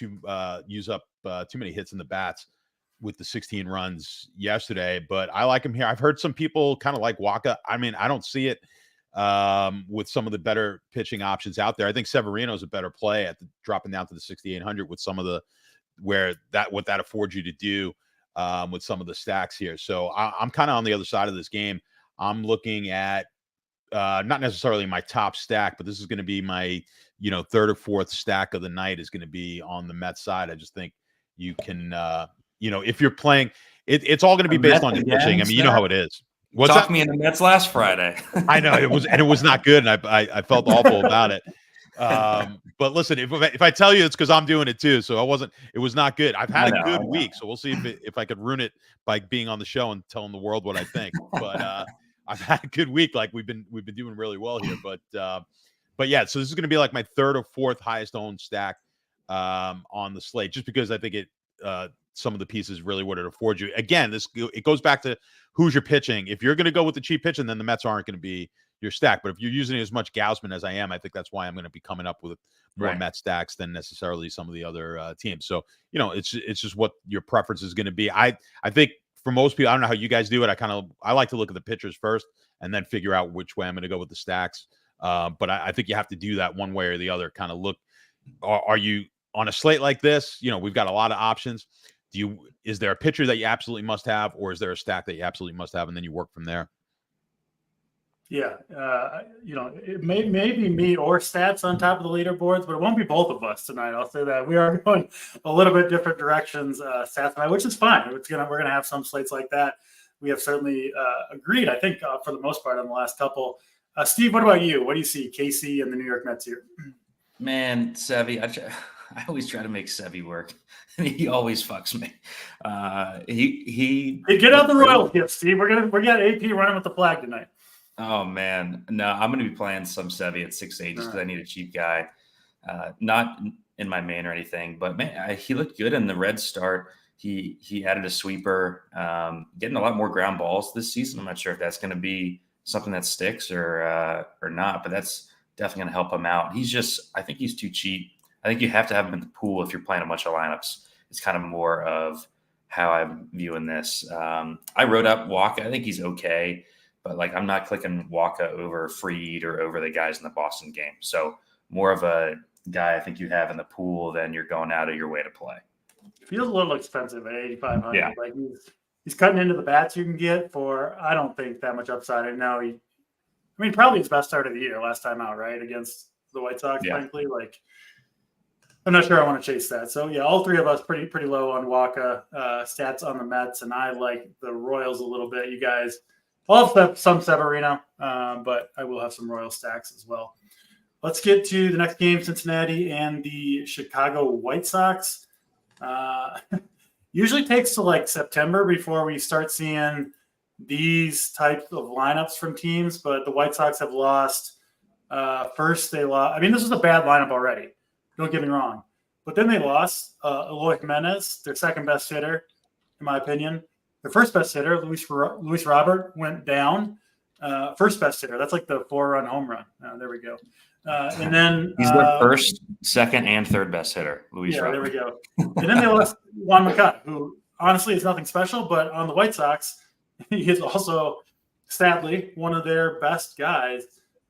up too many hits in the bats with the 16 runs yesterday. But I like him here. I've heard some people kind of like Waka. I mean, I don't see it with some of the better pitching options out there. I think Severino is a better play at dropping down to the 6,800 with some of the what that affords you to do with some of the stacks here. So I'm kind of on the other side of this game. I'm looking at not necessarily my top stack, but this is going to be my, third or fourth stack of the night is going to be on the Mets side. I just think you can, if you're playing, it's all going to be based on the pitching. I mean, you know how it is.
What's Talked me in the Mets last Friday.
I know it was not good, and I felt awful about it. But listen, if I tell you, it's because I'm doing it too. So it was not good. I've had a good week, so we'll see if I could ruin it by being on the show and telling the world what I think. But I've had a good week. Like we've been doing really well here. But yeah, so this is going to be like my third or fourth highest owned stack on the slate, just because I think some of the pieces really what it affords you. Again, it goes back to who's your pitching. If you're going to go with the cheap pitching, then the Mets aren't going to be your stack. But if you're using as much Gausman as I am, I think that's why I'm going to be coming up with more Met stacks than necessarily some of the other teams. So, it's just what your preference is going to be. I think for most people, I don't know how you guys do it. I like to look at the pitchers first and then figure out which way I'm going to go with the stacks. But I think you have to do that one way or the other. Kind of look, are you on a slate like this? We've got a lot of options. Is there a pitcher that you absolutely must have, or is there a stack that you absolutely must have, and then you work from there?
Yeah, it may be me or stats on top of the leaderboards, but it won't be both of us tonight. I'll say that we are going a little bit different directions, stats tonight, which is fine. We're gonna have some slates like that. We have certainly agreed, I think, for the most part on the last couple. Steve, what about you? What do you see, KC and the New York Mets here?
Man, Sevy, I always try to make Sevy work, and he always fucks me.
Hey, get out the Royals gift, Steve. We're gonna AP running with the flag tonight.
Oh man, no, I'm going to be playing some Sevy at 6'8" just because I need a cheap guy. Not in my main or anything, but man, he looked good in the red start. He added a sweeper, getting a lot more ground balls this season. I'm not sure if that's going to be something that sticks or not, but that's definitely going to help him out. I think he's too cheap. I think you have to have him in the pool if you're playing a bunch of lineups. It's kind of more of how I'm viewing this. I wrote up Waka. I think he's okay. But I'm not clicking Waka over Fried or over the guys in the Boston game. So more of a guy I think you have in the pool than you're going out of your way to play.
Feels a little expensive at 8,500.
Yeah.
He's cutting into the bats you can get for, I don't think, that much upside. And now probably his best start of the year last time out, right? Against the White Sox, frankly. I'm not sure I want to chase that. So yeah, all three of us pretty low on Waka. Stats on the Mets, and I like the Royals a little bit. You guys. I'll have some Severino, but I will have some Royal stacks as well. Let's get to the next game, Cincinnati and the Chicago White Sox. Usually takes to September before we start seeing these types of lineups from teams, but the White Sox have lost. First, they lost. This was a bad lineup already. Don't get me wrong. But then they lost Eloy Jimenez, their second best hitter, in my opinion. Their first best hitter, Luis Robert, went down. First best hitter. That's like the 4-run home run. There we go. And then
he's the first, second, and third best hitter, Luis Robert.
There we go. And then they lost Juan Mercado, who honestly is nothing special, but on the White Sox, he is also, sadly, one of their best guys.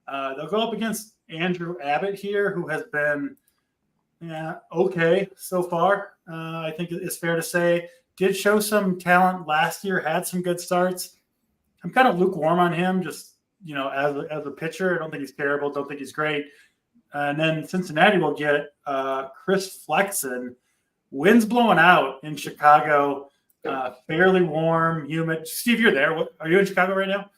They'll go up against Andrew Abbott here, who has been okay so far. I think it's fair to say. Did show some talent last year, had some good starts. I'm kind of lukewarm on him, just, as a pitcher. I don't think he's terrible. Don't think he's great. And then Cincinnati will get Chris Flexen, Wind's blowing out in Chicago. Fairly warm, humid. Steve, you're there. Are you in Chicago right now?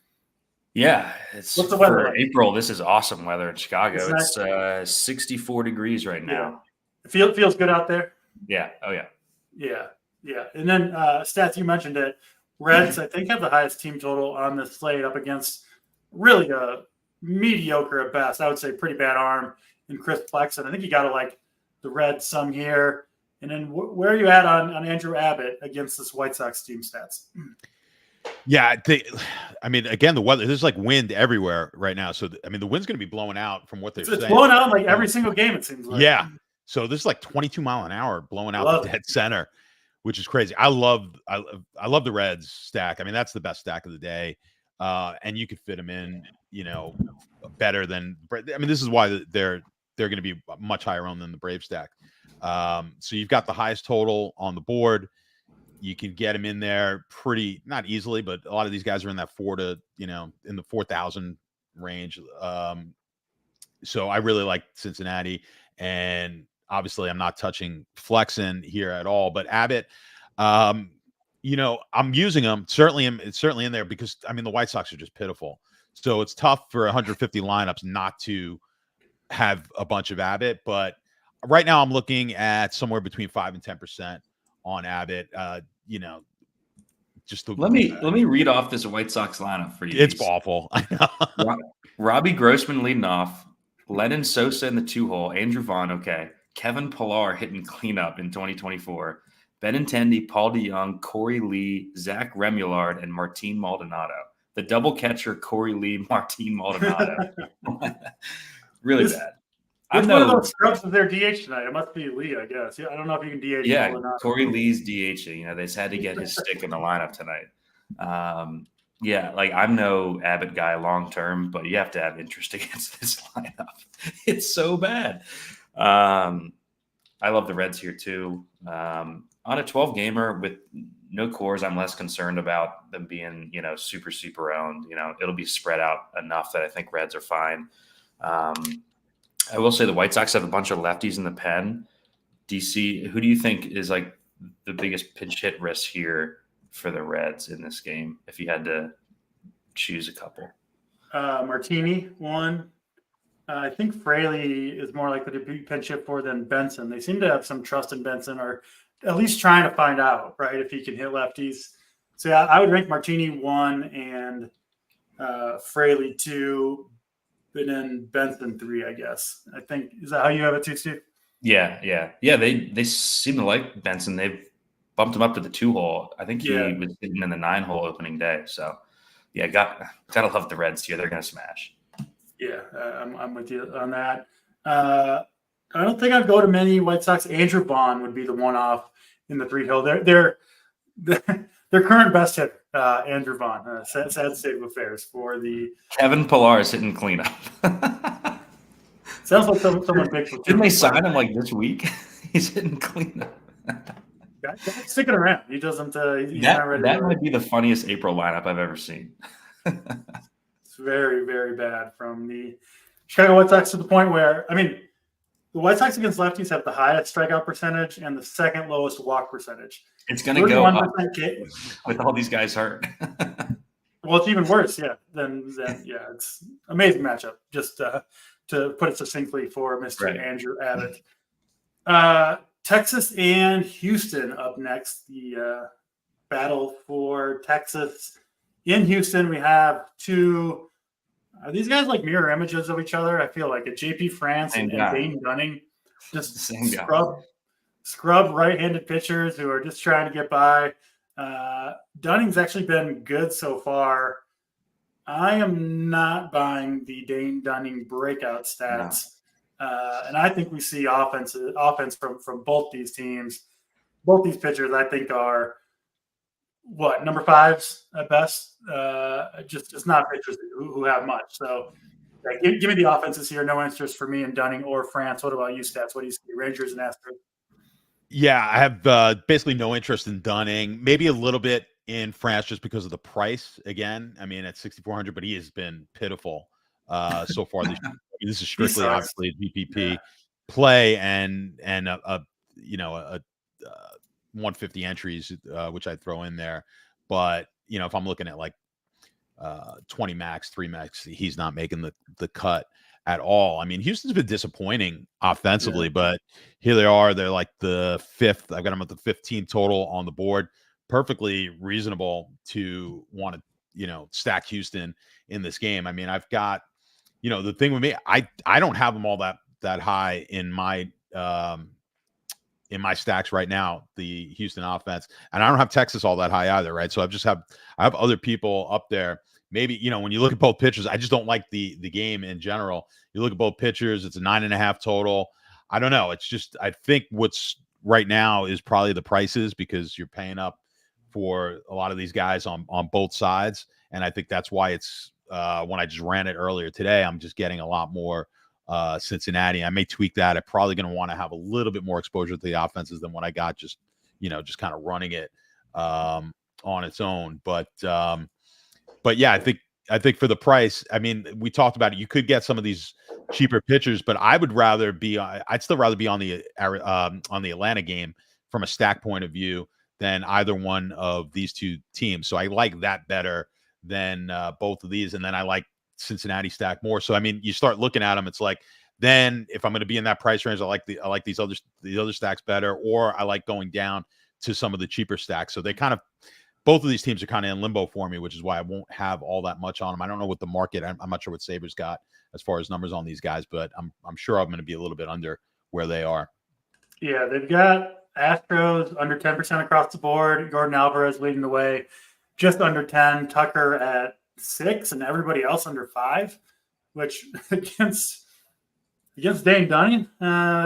Yeah, it's
What's the weather
for
like?
April. This is awesome weather in Chicago.
It's
It's 64 degrees right now.
Yeah. It feels good out there.
Yeah. Oh yeah.
Yeah. And then stats, you mentioned it. Reds, I think, have the highest team total on the slate up against really a mediocre at best. I would say pretty bad arm in Chris Flexen. I think you got to like the Reds some here. And then where are you at on Andrew Abbott against this White Sox team stats?
Yeah, I mean, again, the weather, there's like wind everywhere right now. So, I mean, the wind's going to be blowing out from what they're saying.
It's blowing out like every single game, it seems like.
Yeah. So this is like 22 mile an hour blowing out the dead center, which is crazy. I love the Reds stack. I mean, that's the best stack of the day. And you could fit them in, better than, I mean, this is why they're going to be much higher owned than the Brave stack. So you've got the highest total on the board. You can get them in there pretty, not easily, but a lot of these guys are in that in the 4,000 range. So I really like Cincinnati, and obviously I'm not touching Flexen here at all, but Abbott, I'm using them. It's certainly in there because, I mean, the White Sox are just pitiful. So it's tough for 150 lineups not to have a bunch of Abbott, but right now I'm looking at somewhere between 5 and 10% on Abbott.
Let me read off this White Sox lineup for you.
It's awful. I know.
Robbie Grossman leading off, Lennon Sosa in the 2-hole, Andrew Vaughn, okay, Kevin Pillar hitting cleanup in 2024, Benintendi, Paul DeYoung, Corey Lee, Zach Remillard, and Martin Maldonado. The double catcher, Corey Lee, Martin Maldonado. Really bad.
Which one of those scrubs is their DH tonight? It must be Lee, I guess. Yeah, I don't know if you can DH.
Yeah, Corey Lee's DHing. They just had to get his stick in the lineup tonight. I'm no Abbott guy long term, but you have to have interest against this lineup. It's so bad. I love the Reds here too. On a 12 gamer with no cores, I'm less concerned about them being, super, super owned. It'll be spread out enough that I think Reds are fine. I will say the White Sox have a bunch of lefties in the pen. DC, who do you think is like the biggest pinch hit risk here for the Reds in this game if you had to choose a couple?
Martini, one. I think Fraley is more likely to be pinch hit for than Benson. They seem to have some trust in Benson, or at least trying to find out, right, if he can hit lefties. So yeah, I would rank Martini 1 and Fraley 2. But then Benson 3, I guess. I think, is that how you have it too, Steve?
Yeah. They seem to like Benson. They've bumped him up to the 2-hole. I think he was hitting in the 9-hole opening day. So, yeah, gotta love the Reds here. They're gonna smash.
Yeah, I'm with you on that. I don't think I'd go to many White Sox. Andrew Vaughn would be the one-off in the 3-hole. They're their current best hitter, Andrew Vaughn. Sad state of affairs for the
Kevin Pillar is hitting cleanup.
Sounds like someone big.
Didn't they sign him like this week? He's hitting cleanup.
Sticking around. He doesn't. He's
that
not ready.
That might be the funniest April lineup I've ever seen.
It's very, very bad from the Chicago White Sox to the point where, I mean, the White Sox against lefties have the highest strikeout percentage and the second lowest walk percentage.
It's going to go up with all these guys hurt.
Well, it's even worse, Then it's amazing matchup. Just to put it succinctly for Mr. Andrew Abbott. Texas and Houston up next. The battle for Texas. In Houston, we have two. Are these guys like mirror images of each other? I feel like a JP France and Dane Dunning. Just scrub right-handed pitchers who are just trying to get by. Dunning's actually been good so far. I am not buying the Dane Dunning breakout stats. No. And I think we see offense from both these teams. Both these pitchers, I think, are number 5s at best. Just not pitchers who have much. So give me the offenses here. No interest for me in Dunning or France. What about you, Stats? What do you see? Rangers and Astros?
Yeah, I have basically no interest in Dunning. Maybe a little bit in France just because of the price. Again, I mean, at 6,400, but he has been pitiful so far this year. This is strictly obviously a GPP play and a 150 entries, which I'd throw in there. But, if I'm looking at like 20 max, 3 max, he's not making the cut at all. I mean, Houston's been disappointing offensively, but here they are. They're like the 5th. I've got them at the 15th total on the board. Perfectly reasonable to want to, stack Houston in this game. I mean, I've got, the thing with me, I don't have them all that high in my stacks right now, the Houston offense, and I don't have Texas all that high either, right? So I have other people up there. Maybe, when you look at both pitchers, I just don't like the game in general. You look at both pitchers, it's a 9.5 total. I don't know. It's just, I think what's right now is probably the prices, because you're paying up for a lot of these guys on both sides. And I think that's why it's, when I just ran it earlier today, I'm just getting a lot more Cincinnati. I may tweak that. I'm probably going to want to have a little bit more exposure to the offenses than what I got just kind of running it on its own. But yeah, I think for the price, I mean, we talked about it. You could get some of these cheaper pitchers, but I'd still rather be on the Atlanta game from a stack point of view than either one of these two teams. So I like that better than both of these. And then I like Cincinnati stack more. So, I mean, you start looking at them, it's like, then if I'm going to be in that price range, I like these other stacks better, or I like going down to some of the cheaper stacks. So both of these teams are kind of in limbo for me, which is why I won't have all that much on them. I don't know what the market, I'm not sure what Sabres got as far as numbers on these guys, but I'm sure I'm going to be a little bit under where they are.
Yeah, they've got Astros under 10% across the board. Jordan Alvarez leading the way, just under 10. Tucker at 6, and everybody else under 5, which against Dane Dunning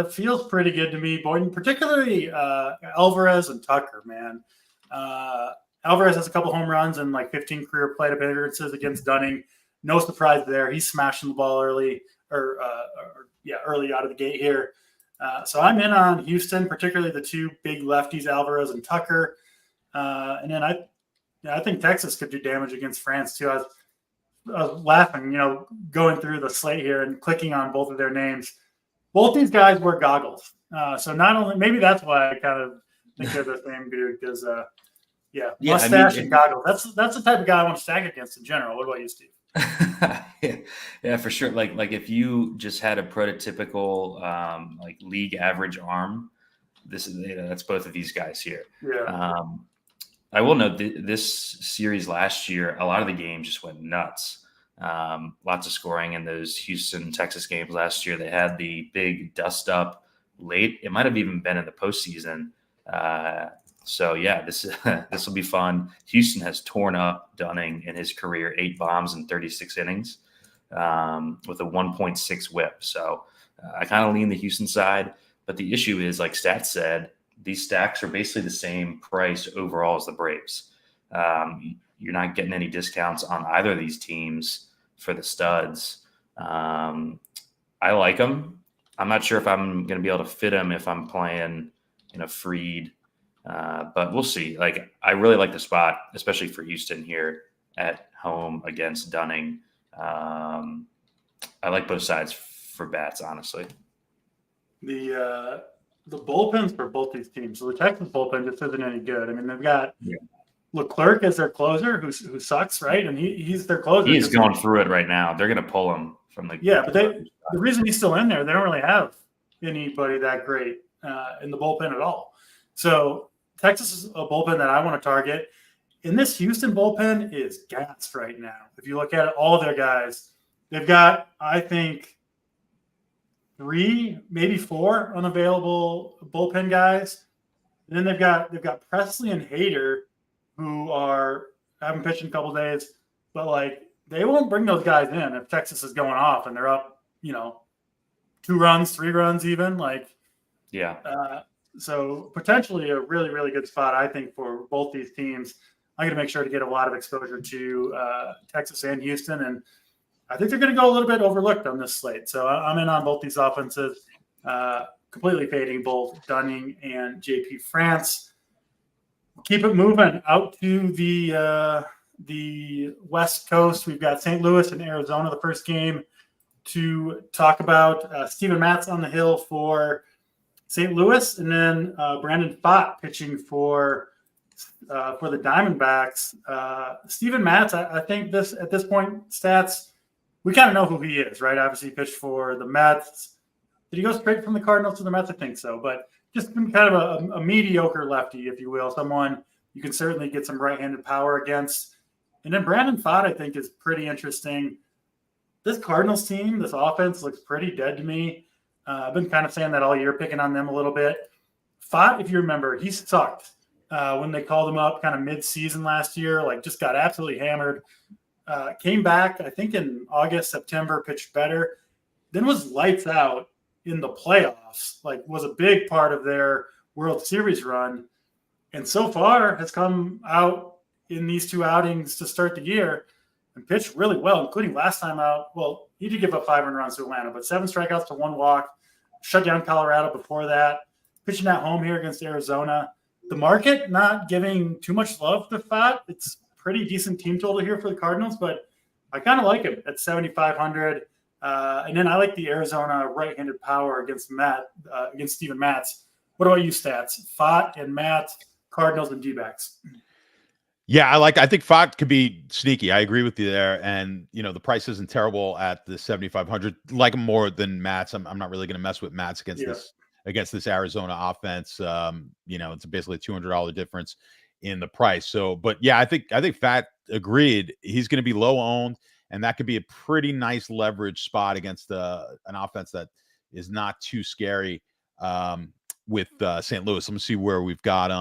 feels pretty good to me. Boyden, particularly Alvarez and Tucker, man. Alvarez has a couple home runs and like 15 career plate appearances against Dunning. No surprise there. He's smashing the ball early out of the gate here. So I'm in on Houston, particularly the two big lefties, Alvarez and Tucker. And then I think Texas could do damage against France too. I was laughing, going through the slate here and clicking on both of their names. Both these guys wear goggles. So not only, maybe that's why I kind of think they're the same dude, because mustache and goggles. That's the type of guy I want to stack against in general. What about you, Steve?
Yeah, for sure. Like if you just had a prototypical like league average arm, that's both of these guys here.
Yeah.
I will note this series last year, a lot of the games just went nuts. Lots of scoring in those Houston, Texas games last year. They had the big dust up late. It might have even been in the postseason. So yeah, this will be fun. Houston has torn up Dunning in his career, 8 bombs in 36 innings with a 1.6 whip. So I kind of lean the Houston side, but the issue is, like Stats said, these stacks are basically the same price overall as the Braves. You're not getting any discounts on either of these teams for the studs. I like them. I'm not sure if I'm going to be able to fit them if I'm playing, Freed. But we'll see. Like, I really like the spot, especially for Houston here at home against Dunning. I like both sides for bats, honestly.
The bullpens for both these teams. So the Texas bullpen just isn't any good. I mean, they've got Leclerc as their closer, who sucks, right? And he's their closer.
He's going through it right now. They're going to pull him from the
but the reason he's still in there, they don't really have anybody that great in the bullpen at all. So Texas is a bullpen that I want to target. And this Houston bullpen is gassed right now. If you look at it, all their guys, they've got, I think, 3, maybe 4 unavailable bullpen guys. And then they've got Presley and Hader, who haven't pitched in a couple days, but like they won't bring those guys in if Texas is going off and they're up, 2 runs, 3 runs even. So potentially a really, really good spot, I think, for both these teams. I'm going to make sure to get a lot of exposure to Texas and Houston, and I think they're going to go a little bit overlooked on this slate. So I'm in on both these offenses, completely fading both Dunning and JP France. Keep it moving out to the West Coast. We've got St. Louis and Arizona, the first game to talk about. Steven Matt's on the hill for St. Louis, and then Brandon Pfaadt pitching for the Diamondbacks. Steven Matz, I think at this point, stats, we kind of know who he is, right? Obviously, he pitched for the Mets. Did he go straight from the Cardinals to the Mets? I think so, but just kind of a mediocre lefty, if you will, someone you can certainly get some right-handed power against. And then Brandon Pfaadt, I think, is pretty interesting. This Cardinals team, this offense looks pretty dead to me. I've been kind of saying that all year, picking on them a little bit. Pfaadt, if you remember, he sucked when they called him up kind of mid-season last year, like just got absolutely hammered. Came back, I think in August, September, pitched better. Then was lights out in the playoffs, like was a big part of their World Series run. And so far has come out in these two outings to start the year and pitched really well, including last time out. Well, he did give up 5 earned runs to Atlanta, but 7 strikeouts to 1 walk, shut down Colorado before that, pitching at home here against Arizona. The market not giving too much love to Pfaadt. It's pretty decent team total here for the Cardinals, but I kind of like him at 7,500. And then I like the Arizona right-handed power against Steven Matz. What about you, stats? Pfaadt and Matz, Cardinals and D-backs.
Yeah, I think Pfaadt could be sneaky. I agree with you there. And, the price isn't terrible at the 7,500. Like him more than Matz. I'm not really going to mess with Matz against this Arizona offense. It's basically a $200 difference in the price. So, but yeah, I think Pfaadt agreed. He's going to be low owned, and that could be a pretty nice leverage spot against an offense that is not too scary with St. Louis. Let me see where we've got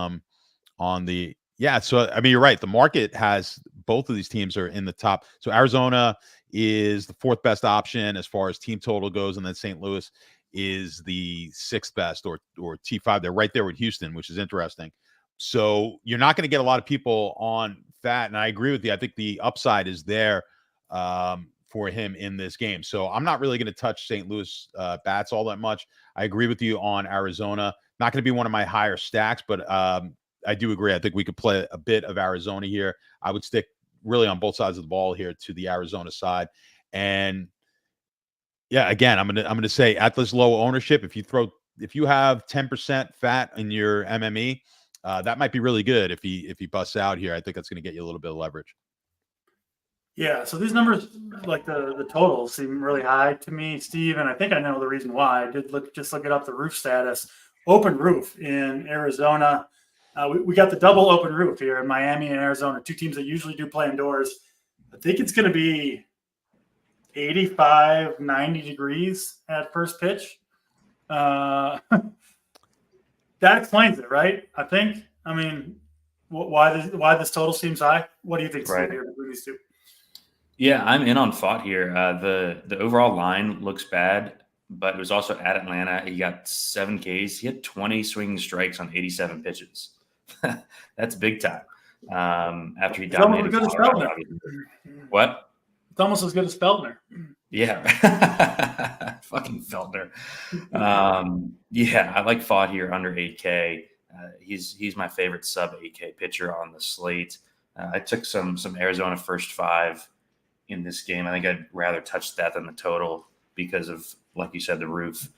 on the. Yeah, so I mean, you're right. The market has both of these teams are in the top. So Arizona is the 4th best option as far as team total goes, and then St. Louis is the 6th best or T5. They're right there with Houston, which is interesting. So you're not going to get a lot of people on that, and I agree with you. I think the upside is there for him in this game. So I'm not really going to touch St. Louis bats all that much. I agree with you on Arizona. Not going to be one of my higher stacks, but I do agree. I think we could play a bit of Arizona here. I would stick really on both sides of the ball here to the Arizona side. And yeah, again, I'm gonna say at this low ownership, if you have 10% fat in your MME, that might be really good if he busts out here. I think that's going to get you a little bit of leverage.
Yeah, so these numbers, like the totals, seem really high to me, Steve, and I think I know the reason why. I did look it up, the roof status. Open roof in Arizona. We got the double open roof here in Miami and Arizona, 2 teams that usually do play indoors. I think it's going to be 85, 90 degrees at first pitch. That explains it, right? I think. I mean, why this total seems high? What do you think, Steve, here between these two?
Yeah, I'm in on Pfaadt here. The overall line looks bad, but it was also at Atlanta. He got 7 Ks. He had 20 swinging strikes on 87 pitches. That's big time. After he dominated Colorado. What?
It's almost as good as Feldner.
Yeah. Fucking Feldner. Yeah, I like Pfaadt here under 8K. He's my favorite sub 8K pitcher on the slate. I took some Arizona first 5 in this game. I think I'd rather touch that than the total because of, like you said, the roof.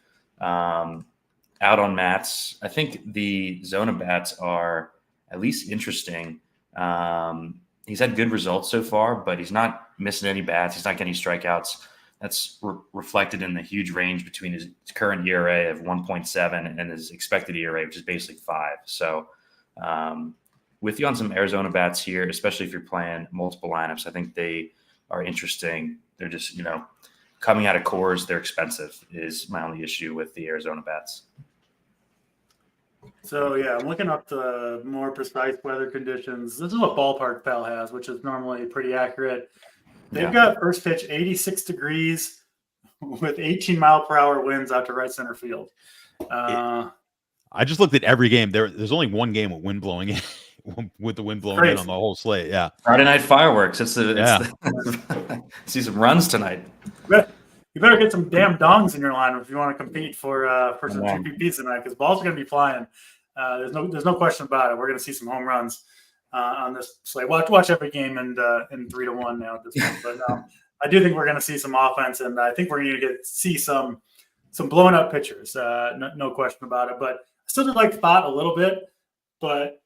Out on Matz, I think the Zona bats are at least interesting. He's had good results so far, but he's not missing any bats. He's not getting strikeouts. That's reflected in the huge range between his current ERA of 1.7 and his expected ERA, which is basically 5. So with you on some Arizona bats here, especially if you're playing multiple lineups, I think they are interesting. They're just, coming out of cores, they're expensive is my only issue with the Arizona bats.
So, yeah, I'm looking up the more precise weather conditions. This is what Ballpark Pal has, which is normally pretty accurate. They've got first pitch 86 degrees with 18-mile-per-hour winds out to right center field.
I just looked at every game. There's only one game with wind blowing in, with the wind blowing in on the whole slate. Yeah.
Friday night fireworks. See some runs tonight.
You better get some damn dongs in your lineup if you want to compete for some GPPs tonight, because balls are going to be flying. There's no question about it. We're going to see some home runs on this slate. Watch every game in 3-1 now at this point. But I do think we're going to see some offense, and I think we're going to see some some blown up pitchers, no question about it. But I still do like Thought a little bit. But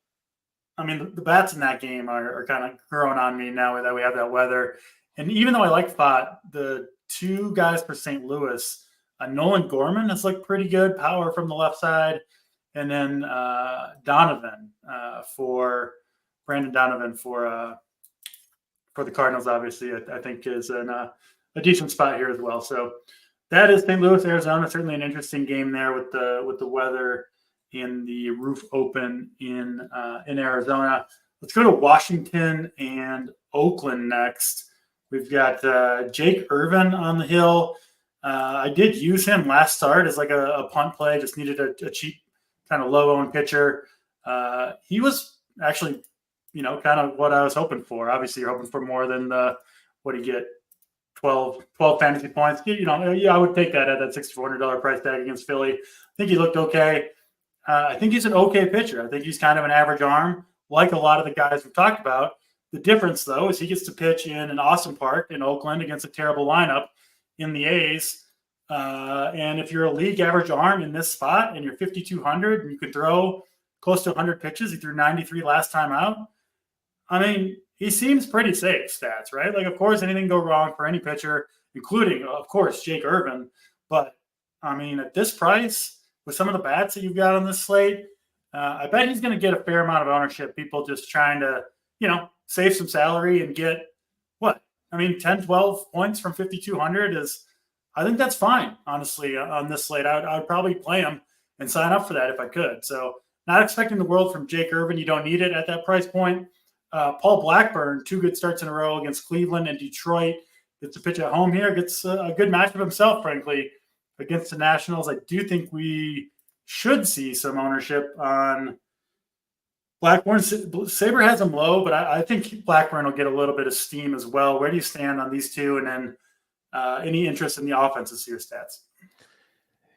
I mean, the bats in that game are kind of growing on me now that we have that weather. And even though I like Thought, the two guys for St. Louis, Nolan Gorman has looked pretty good, power from the left side, and then Donovan for Brandon Donovan for the Cardinals. Obviously, I think is a decent spot here as well. So that is St. Louis, Arizona. Certainly an interesting game there with the weather in the roof open in Arizona. Let's go to Washington and Oakland next. We've got Jake Irvin on the hill. I did use him last start as like a punt play. Just needed a cheap kind of low-owned pitcher. He was actually, kind of what I was hoping for. Obviously, you're hoping for more than what do you get? 12 fantasy points. I would take that at that $6,400 price tag against Philly. I think he looked okay. I think he's an okay pitcher. I think he's kind of an average arm, like a lot of the guys we've talked about. The difference, though, is he gets to pitch in an awesome park in Oakland against a terrible lineup in the A's. And if you're a league average arm in this spot and you're 5,200 and you could throw close to 100 pitches, he threw 93 last time out. I mean, he seems pretty safe stats, right? Like, of course, anything go wrong for any pitcher, including, of course, Jake Irvin. But, I mean, at this price, with some of the bats that you've got on this slate, I bet he's going to get a fair amount of ownership. People just trying to, save some salary and get 10, 12 points from 5,200 is, I think that's fine, honestly, on this slate. I would probably play him and sign up for that if I could. So not expecting the world from Jake Irvin. You don't need it at that price point. Paul Blackburn, 2 good starts in a row against Cleveland and Detroit. Gets to pitch at home here. Gets a good matchup himself, frankly, against the Nationals. I do think we should see some ownership on Blackburn. Saber has him low, but I think Blackburn will get a little bit of steam as well. Where do you stand on these two? And then any interest in the offenses to your stats?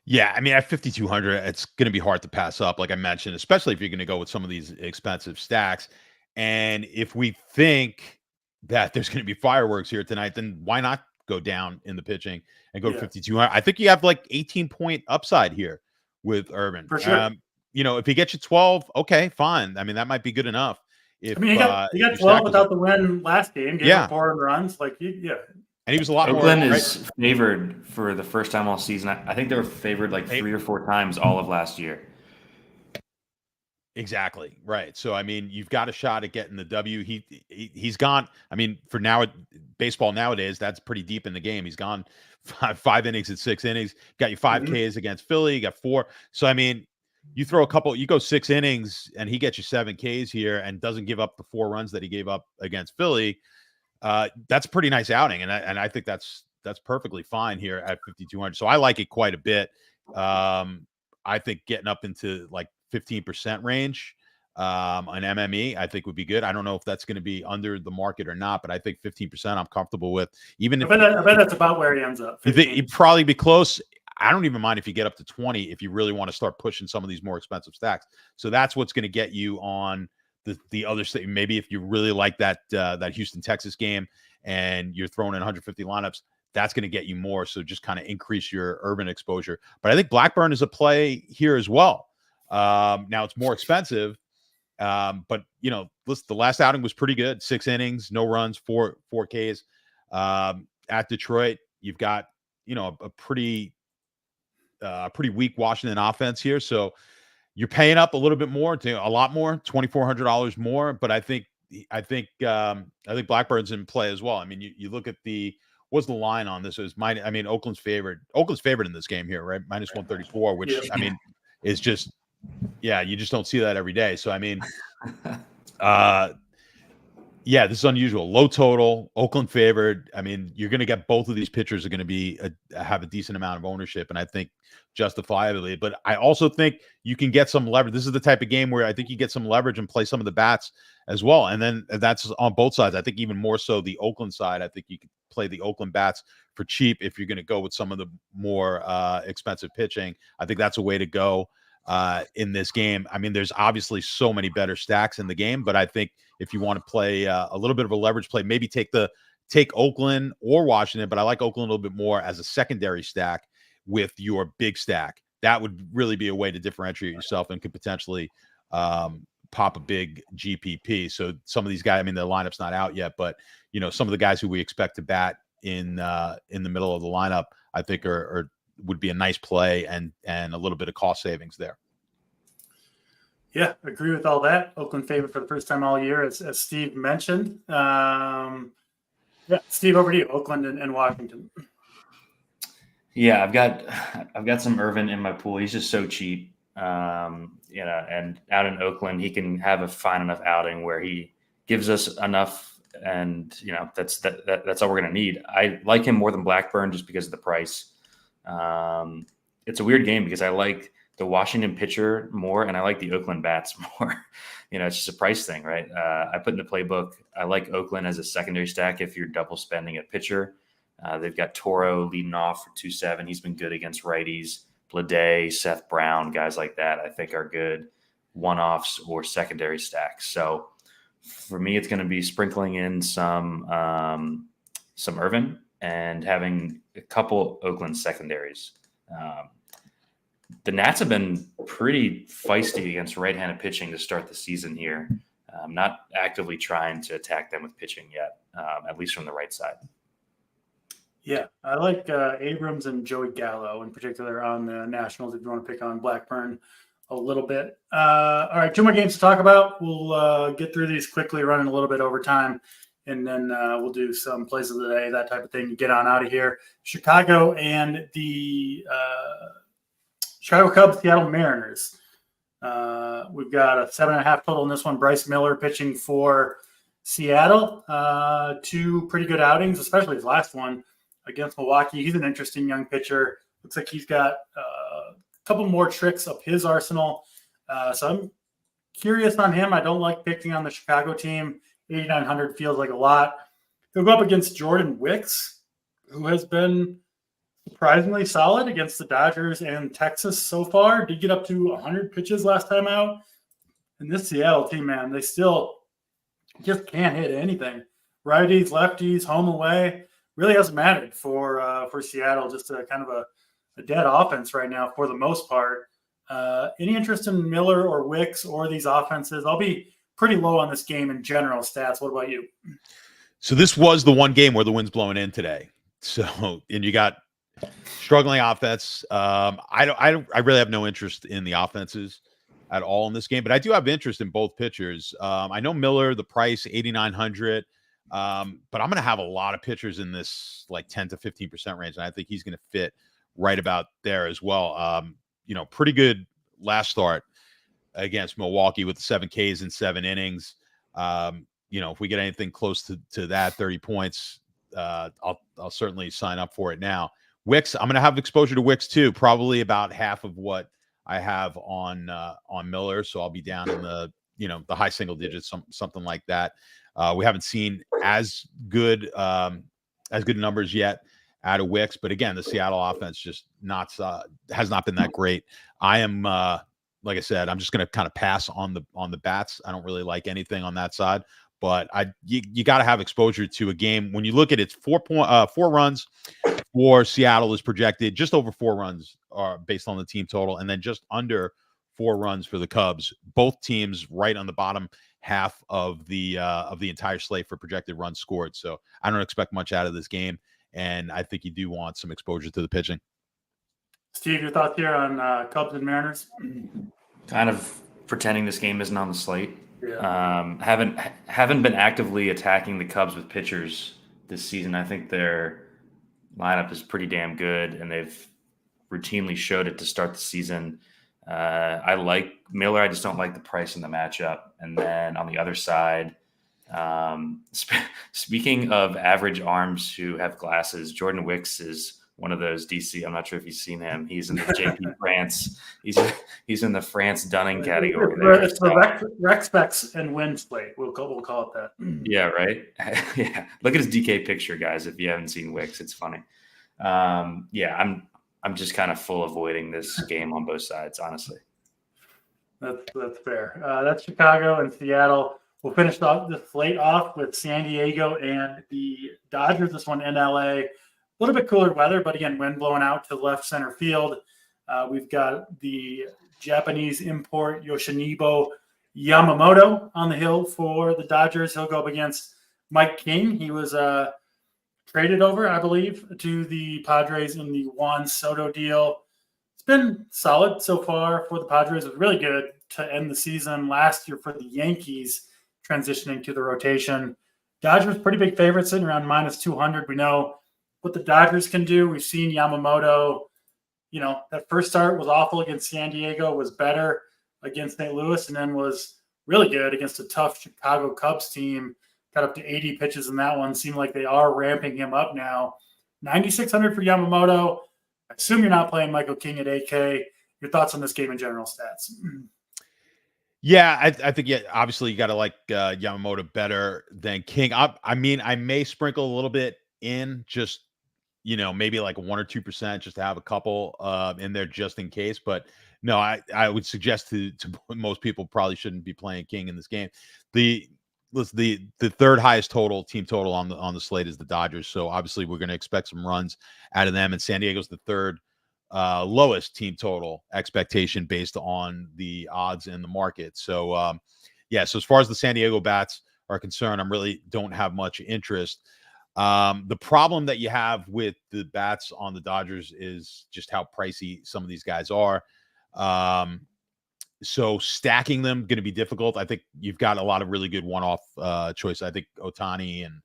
Yeah, I mean, at 5,200, it's going to be hard to pass up, like I mentioned, especially if you're going to go with some of these expensive stacks. And if we think that there's going to be fireworks here tonight, then why not go down in the pitching and go to 5,200? I think you have like 18-point upside here with Irvin.
For sure.
If he gets you 12, okay, fine. I mean, that might be good enough. If
he got 12 without the win last game. Gave up 4 runs. And
he was a lot
Oakland
more.
is favored for the first time all season. I think they were favored like 3 or 4 times all of last year.
Exactly. Right. So, I mean, you've got a shot at getting the W. He's gone. I mean, for now, baseball nowadays, that's pretty deep in the game. He's gone 5 innings and 6 innings. Got you 5 Ks against Philly. You got 4. So, I mean, you go 6 innings and he gets you 7 Ks here and doesn't give up the 4 runs that he gave up against Philly. That's a pretty nice outing. And I think that's perfectly fine here at 5,200. So I like it quite a bit. I think getting up into like 15% range on MME, I think would be good. I don't know if that's going to be under the market or not, but I think 15% I'm comfortable with. I
bet that's about where he ends up.
He'd probably be close. I don't even mind if you get up to 20 if you really want to start pushing some of these more expensive stacks. So that's what's going to get you on the other state. Maybe if you really like that Houston Texas game and you're throwing in 150 lineups, that's going to get you more. So just kind of increase your urban exposure. But I think Blackburn is a play here as well. Now it's more expensive, but listen, the last outing was pretty good. 6 innings, no runs, 4 Ks. At Detroit, you've got a pretty weak Washington offense here, so you're paying up a little bit more, a lot more, $2,400 more. But I think Blackburn's in play as well. I mean, you look at what's the line on this? Oakland's favored in this game here, right? -134, which I mean is just. Yeah, you just don't see that every day. So, I mean, this is unusual. Low total, Oakland favored. I mean, you're going to get both of these pitchers are going to have a decent amount of ownership, and I think justifiably. But I also think you can get some leverage. This is the type of game where I think you get some leverage and play some of the bats as well. And then that's on both sides. I think even more so the Oakland side. I think you could play the Oakland bats for cheap if you're going to go with some of the more expensive pitching. I think that's a way to go. In this game. I mean, there's obviously so many better stacks in the game, but I think if you want to play a little bit of a leverage play, maybe take Oakland or Washington, but I like Oakland a little bit more as a secondary stack with your big stack. That would really be a way to differentiate yourself and could potentially pop a big GPP. So some of these guys, I mean, the lineup's not out yet, but some of the guys who we expect to bat in the middle of the lineup, I think would be a nice play and a little bit of cost savings there.
Yeah, agree with all that. Oakland favorite for the first time all year, as Steve mentioned. Steve, over to you. Oakland and Washington.
Yeah, I've got some Irvin in my pool. He's just so cheap. And out in Oakland, he can have a fine enough outing where he gives us enough, and that's all we're going to need. I like him more than Blackburn just because of the price. It's a weird game because I like the Washington pitcher more, and I like the Oakland bats more. It's just a price thing, right? I put in the playbook. I like Oakland as a secondary stack if you're double spending a pitcher. They've got Toro leading off for 2-7. He's been good against righties. Blade, Seth Brown, guys like that, I think are good one-offs or secondary stacks. So for me, it's going to be sprinkling in some Irvin and having a couple Oakland secondaries. The Nats have been pretty feisty against right-handed pitching to start the season here. I'm not actively trying to attack them with pitching yet, at least from the right side.
Yeah, I like Abrams and Joey Gallo in particular on the Nationals if you want to pick on Blackburn a little bit. All right, 2 more games to talk about. We'll get through these quickly, running a little bit over time, and then we'll do some plays of the day, that type of thing, to get on out of here. Chicago and the Chicago Cubs, Seattle Mariners. We've got a 7.5 total in this one. Bryce Miller pitching for Seattle. 2 pretty good outings, especially his last one against Milwaukee. He's an interesting young pitcher. Looks like he's got a couple more tricks up his arsenal. So I'm curious on him. I don't like picking on the Chicago team. 8,900 feels like a lot. He'll go up against Jordan Wicks, who has been surprisingly solid against the Dodgers and Texas so far. Did get up to 100 pitches last time out. And this Seattle team, man, they still just can't hit anything. Righties, lefties, home, away. Really hasn't mattered for Seattle. Just a kind of a dead offense right now for the most part. Any interest in Miller or Wicks or these offenses? I'll be pretty low on this game in general stats. What about you?
So this was the one game where the wind's blowing in today. So, and you got struggling offense. I really have no interest in the offenses at all in this game, but I do have interest in both pitchers. I know Miller, the price 8,900. But I'm going to have a lot of pitchers in this like 10 to 15% range. And I think he's going to fit right about there as well. Pretty good last start against Milwaukee with 7 Ks in 7 innings. If we get anything close to that 30 points, I'll certainly sign up for it now. Wicks, I'm going to have exposure to Wicks too, probably about half of what I have on Miller. So I'll be down in the high single digits, something like that. We haven't seen as good numbers yet out of Wicks, but again, the Seattle offense just has not been that great. I am, like I said, I'm just going to kind of pass on the bats. I don't really like anything on that side, but you got to have exposure to a game. When you look at it, 4 runs for Seattle is projected. Just over 4 runs are based on the team total, and then just under 4 runs for the Cubs. Both teams right on the bottom half of the entire slate for projected runs scored. So I don't expect much out of this game, and I think you do want some exposure to the pitching.
Steve, your thoughts here on Cubs and Mariners?
Kind of pretending this game isn't on the slate.
Yeah.
Haven't been actively attacking the Cubs with pitchers this season. I think their lineup is pretty damn good, and they've routinely showed it to start the season. I like Miller. I just don't like the price in the matchup. And then on the other side, speaking of average arms who have glasses, Jordan Wicks is one of those. DC, I'm not sure if you've seen him. He's in the JP France. He's in the France Dunning category.
It's the Rec Specs and Win slate. We'll call it that.
Yeah, right. Yeah, look at his DK picture, guys. If you haven't seen Wicks, it's funny. I'm just kind of full avoiding this game on both sides, honestly.
That's fair. That's Chicago and Seattle. We'll finish the slate off with San Diego and the Dodgers. This one in LA. A little bit cooler weather, but again, wind blowing out to left center field. We've got the Japanese import Yoshinobu Yamamoto on the hill for the Dodgers. He'll go up against Mike King. He was traded over, I believe, to the Padres in the Juan Soto deal. It's been solid so far for the Padres. It was really good to end the season last year for the Yankees transitioning to the rotation. Dodgers pretty big favorites, sitting around minus 200. We know what the Dodgers can do. We've seen Yamamoto. That first start was awful against San Diego, was better against St. Louis, and then was really good against a tough Chicago Cubs team. Got up to 80 pitches in that one. Seemed like they are ramping him up now. 9,600 for Yamamoto. I assume you're not playing Michael King at AK. Your thoughts on this game in general stats?
Yeah, I think, obviously you got to like Yamamoto better than King. I mean, I may sprinkle a little bit in, just, maybe like 1 or 2% just to have a couple in there just in case. But no, I would suggest to most people probably shouldn't be playing King in this game. The third highest team total on the slate is the Dodgers. So obviously we're going to expect some runs out of them. And San Diego's the third lowest team total expectation based on the odds in the market. So, so as far as the San Diego bats are concerned, I really don't have much interest. The problem that you have with the bats on the Dodgers is just how pricey some of these guys are. So stacking them going to be difficult. I think you've got a lot of really good one-off choice. I think Ohtani and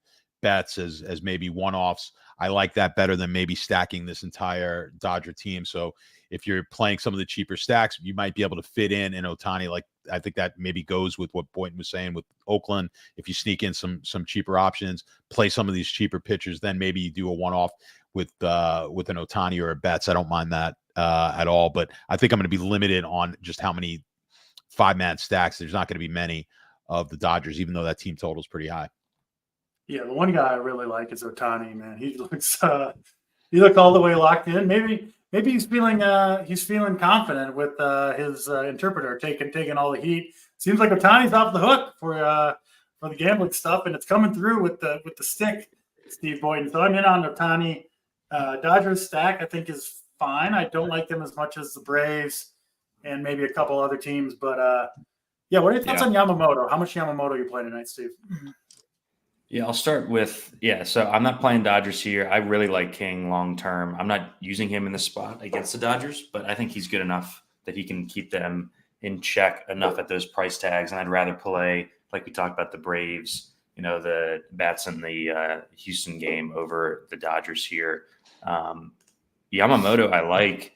Betts as maybe one-offs. I like that better than maybe stacking this entire Dodger team. So if you're playing some of the cheaper stacks, you might be able to fit in Ohtani. Like, I think that maybe goes with what Boynton was saying with Oakland. If you sneak in some cheaper options, play some of these cheaper pitchers, then maybe you do a one-off with an Ohtani or a Betts. I don't mind that at all. But I think I'm going to be limited on just how many 5-man stacks. There's not going to be many of the Dodgers, even though that team total is pretty high.
Yeah, the one guy I really like is Ohtani, man. He looks all the way locked in. Maybe he's feeling confident with his interpreter taking all the heat. Seems like Ohtani's off the hook for the gambling stuff, and it's coming through with the stick, Steve Boynton. So I'm in on Ohtani. Dodgers stack I think is fine. I don't like them as much as the Braves and maybe a couple other teams, but what are your thoughts on Yamamoto? How much Yamamoto are you playing tonight, Steve?
Yeah, I'll start with, so I'm not playing Dodgers here. I really like King long term. I'm not using him in the spot against the Dodgers, but I think he's good enough that he can keep them in check enough at those price tags. And I'd rather play, like we talked about, the Braves, the bats in the Houston game over the Dodgers here. Yamamoto, I like.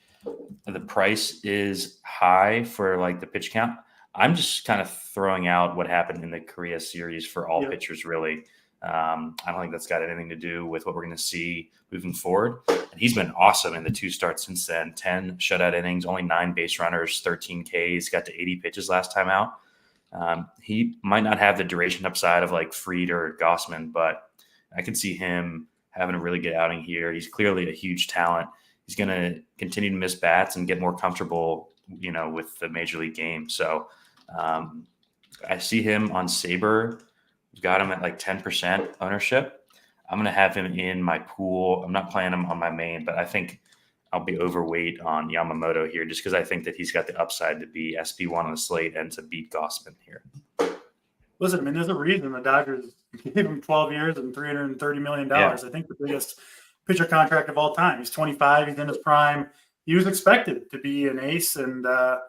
The price is high for like the pitch count. I'm just kind of throwing out what happened in the Korea series for all pitchers, really. I don't think that's got anything to do with what we're going to see moving forward. And he's been awesome in the 2 starts since then. 10 shutout innings, only 9 base runners, 13 Ks, got to 80 pitches last time out. He might not have the duration upside of like Fried or Gossman, but I can see him having a really good outing here. He's clearly a huge talent. He's going to continue to miss bats and get more comfortable, with the major league game. So I see him on Sabre. We've got him at like 10% ownership. I'm going to have him in my pool. I'm not playing him on my main, but I think I'll be overweight on Yamamoto here just because I think that he's got the upside to be SP1 on the slate and to beat Gossman here.
Listen, I mean, there's a reason the Dodgers gave him 12 years and $330 million. Yeah. I think the biggest pitcher contract of all time. He's 25. He's in his prime. He was expected to be an ace, and it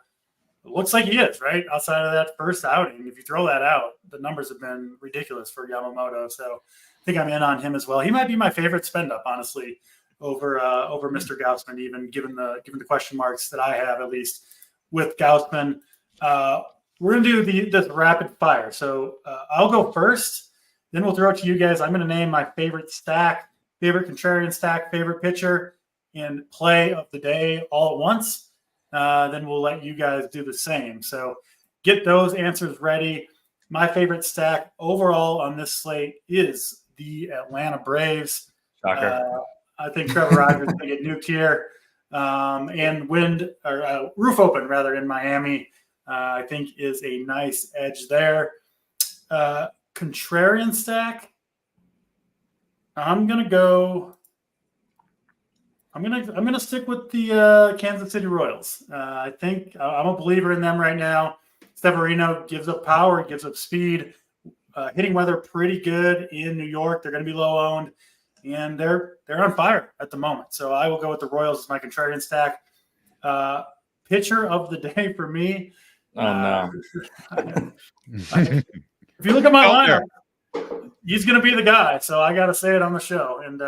looks like he is, right? Outside of that first outing, if you throw that out, the numbers have been ridiculous for Yamamoto. So I think I'm in on him as well. He might be my favorite spend up, honestly, over Mr. Gausman, even given the question marks that I have, at least with Gausman. We're going to do this rapid fire. So I'll go first. Then we'll throw it to you guys. I'm going to name my favorite stack, favorite contrarian stack, favorite pitcher, and play of the day all at once. Then we'll let you guys do the same. So get those answers ready. My favorite stack overall on this slate is the Atlanta Braves. I think Trevor Rogers is going to get nuked here. And roof open rather in Miami, I think is a nice edge there. Contrarian stack. I'm going to go I'm gonna stick with the Kansas City Royals. I think I'm a believer in them right now. Severino gives up power, gives up speed. Hitting weather pretty good in New York. They're going to be low owned, and they're on fire at the moment. So I will go with the Royals as my contrarian stack. Pitcher of the day for me.
Oh no!
If you look at my lineup, he's going to be the guy. So I got to say it on the show. And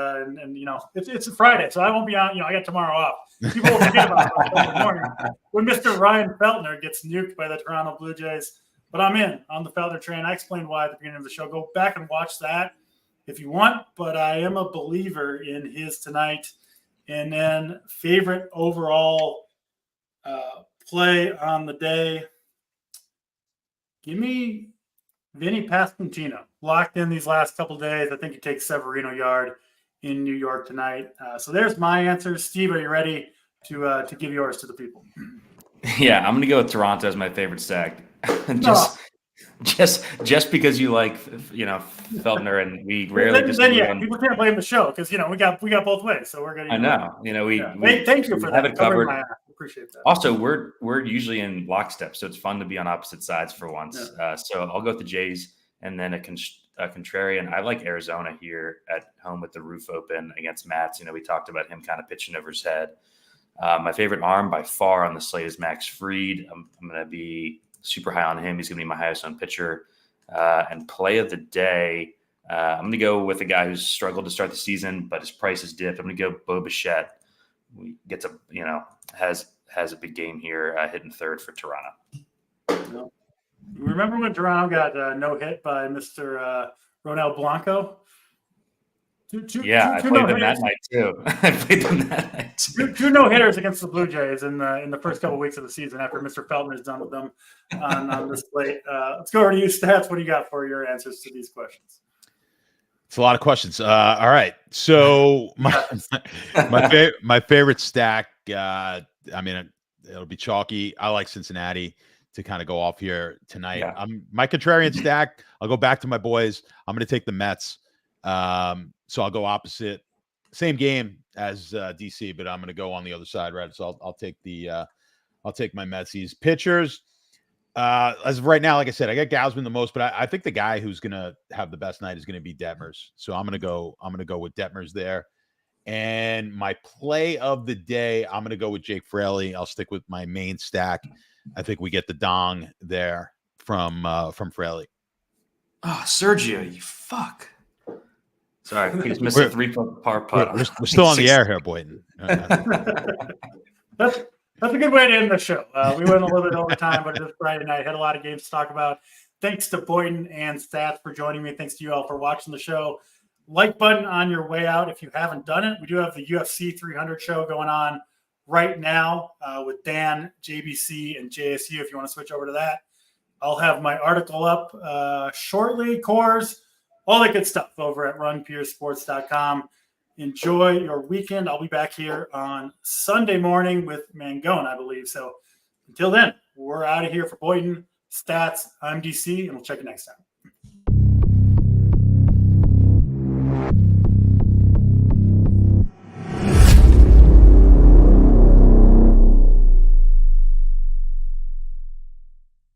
it's a Friday, so I won't be on. I got tomorrow off. People will forget about it in the morning when Mr. Ryan Feltner gets nuked by the Toronto Blue Jays. But I'm in on the Feltner train. I explained why at the beginning of the show. Go back and watch that if you want. But I am a believer in his tonight. And then favorite overall play on the day. Give me Vinny Pasquantino. Locked in these last couple of days. I think he takes Severino yard in New York tonight. So there's my answers. Steve, are you ready to give yours to the people?
Yeah, I'm going to go with Toronto as my favorite stack. just because you like, Feltner, and we rarely
people can't blame the show because we got both ways. So we're gonna.
I know,
thank you for that.
Have it covered.
Appreciate that.
Also, we're usually in lockstep, so it's fun to be on opposite sides for once.
Yeah.
So I'll go with the Jays and then a contrarian. I like Arizona here at home with the roof open against Mats. We talked about him kind of pitching over his head. My favorite arm by far on the slate is Max Fried. I'm going to be super high on him. He's going to be my highest owned pitcher. And play of the day, I'm going to go with a guy who's struggled to start the season, but his price has dipped. I'm going to go Bo Bichette. He gets has a big game here, hitting third for Toronto.
Remember when Toronto got no hit by Mr. Ronel Blanco?
I played them that night too.
Two no hitters against the Blue Jays in the first couple of weeks of the season after Mr. Feltner's done with them on this slate. Let's go over to you, Stats. What do you got for your answers to these questions?
It's a lot of questions. All right. So my favorite stack. It'll be chalky. I like Cincinnati to kind of go off here tonight.
Yeah.
My contrarian stack. I'll go back to my boys. I'm going to take the Mets. So I'll go opposite, same game as DC, but I'm going to go on the other side, right? So I'll take my Metsies. Pitchers, as of right now, like I said, I got Gausman the most, but I think the guy who's going to have the best night is going to be Detmers. So I'm going to go with Detmers there. And my play of the day, I'm going to go with Jake Fraley. I'll stick with my main stack. I think we get the dong there from Fraley.
Oh, Sergio, you fuck. Sorry, we just missed a 3-par putt.
We're still on the air here, Boyden.
That's a good way to end the show. We went a little bit over time, but it's Friday night. Had a lot of games to talk about. Thanks to Boyden and Stats for joining me. Thanks to you all for watching the show. Like button on your way out if you haven't done it. We do have the UFC 300 show going on right now with Dan, JBC, and JSU if you want to switch over to that. I'll have my article up shortly, Coors, all that good stuff over at runpeersports.com. Enjoy your weekend. I'll be back here on Sunday morning with Mangone, I believe. So until then, we're out of here for Boyden, Stats. I'm DC, and we'll check you next time.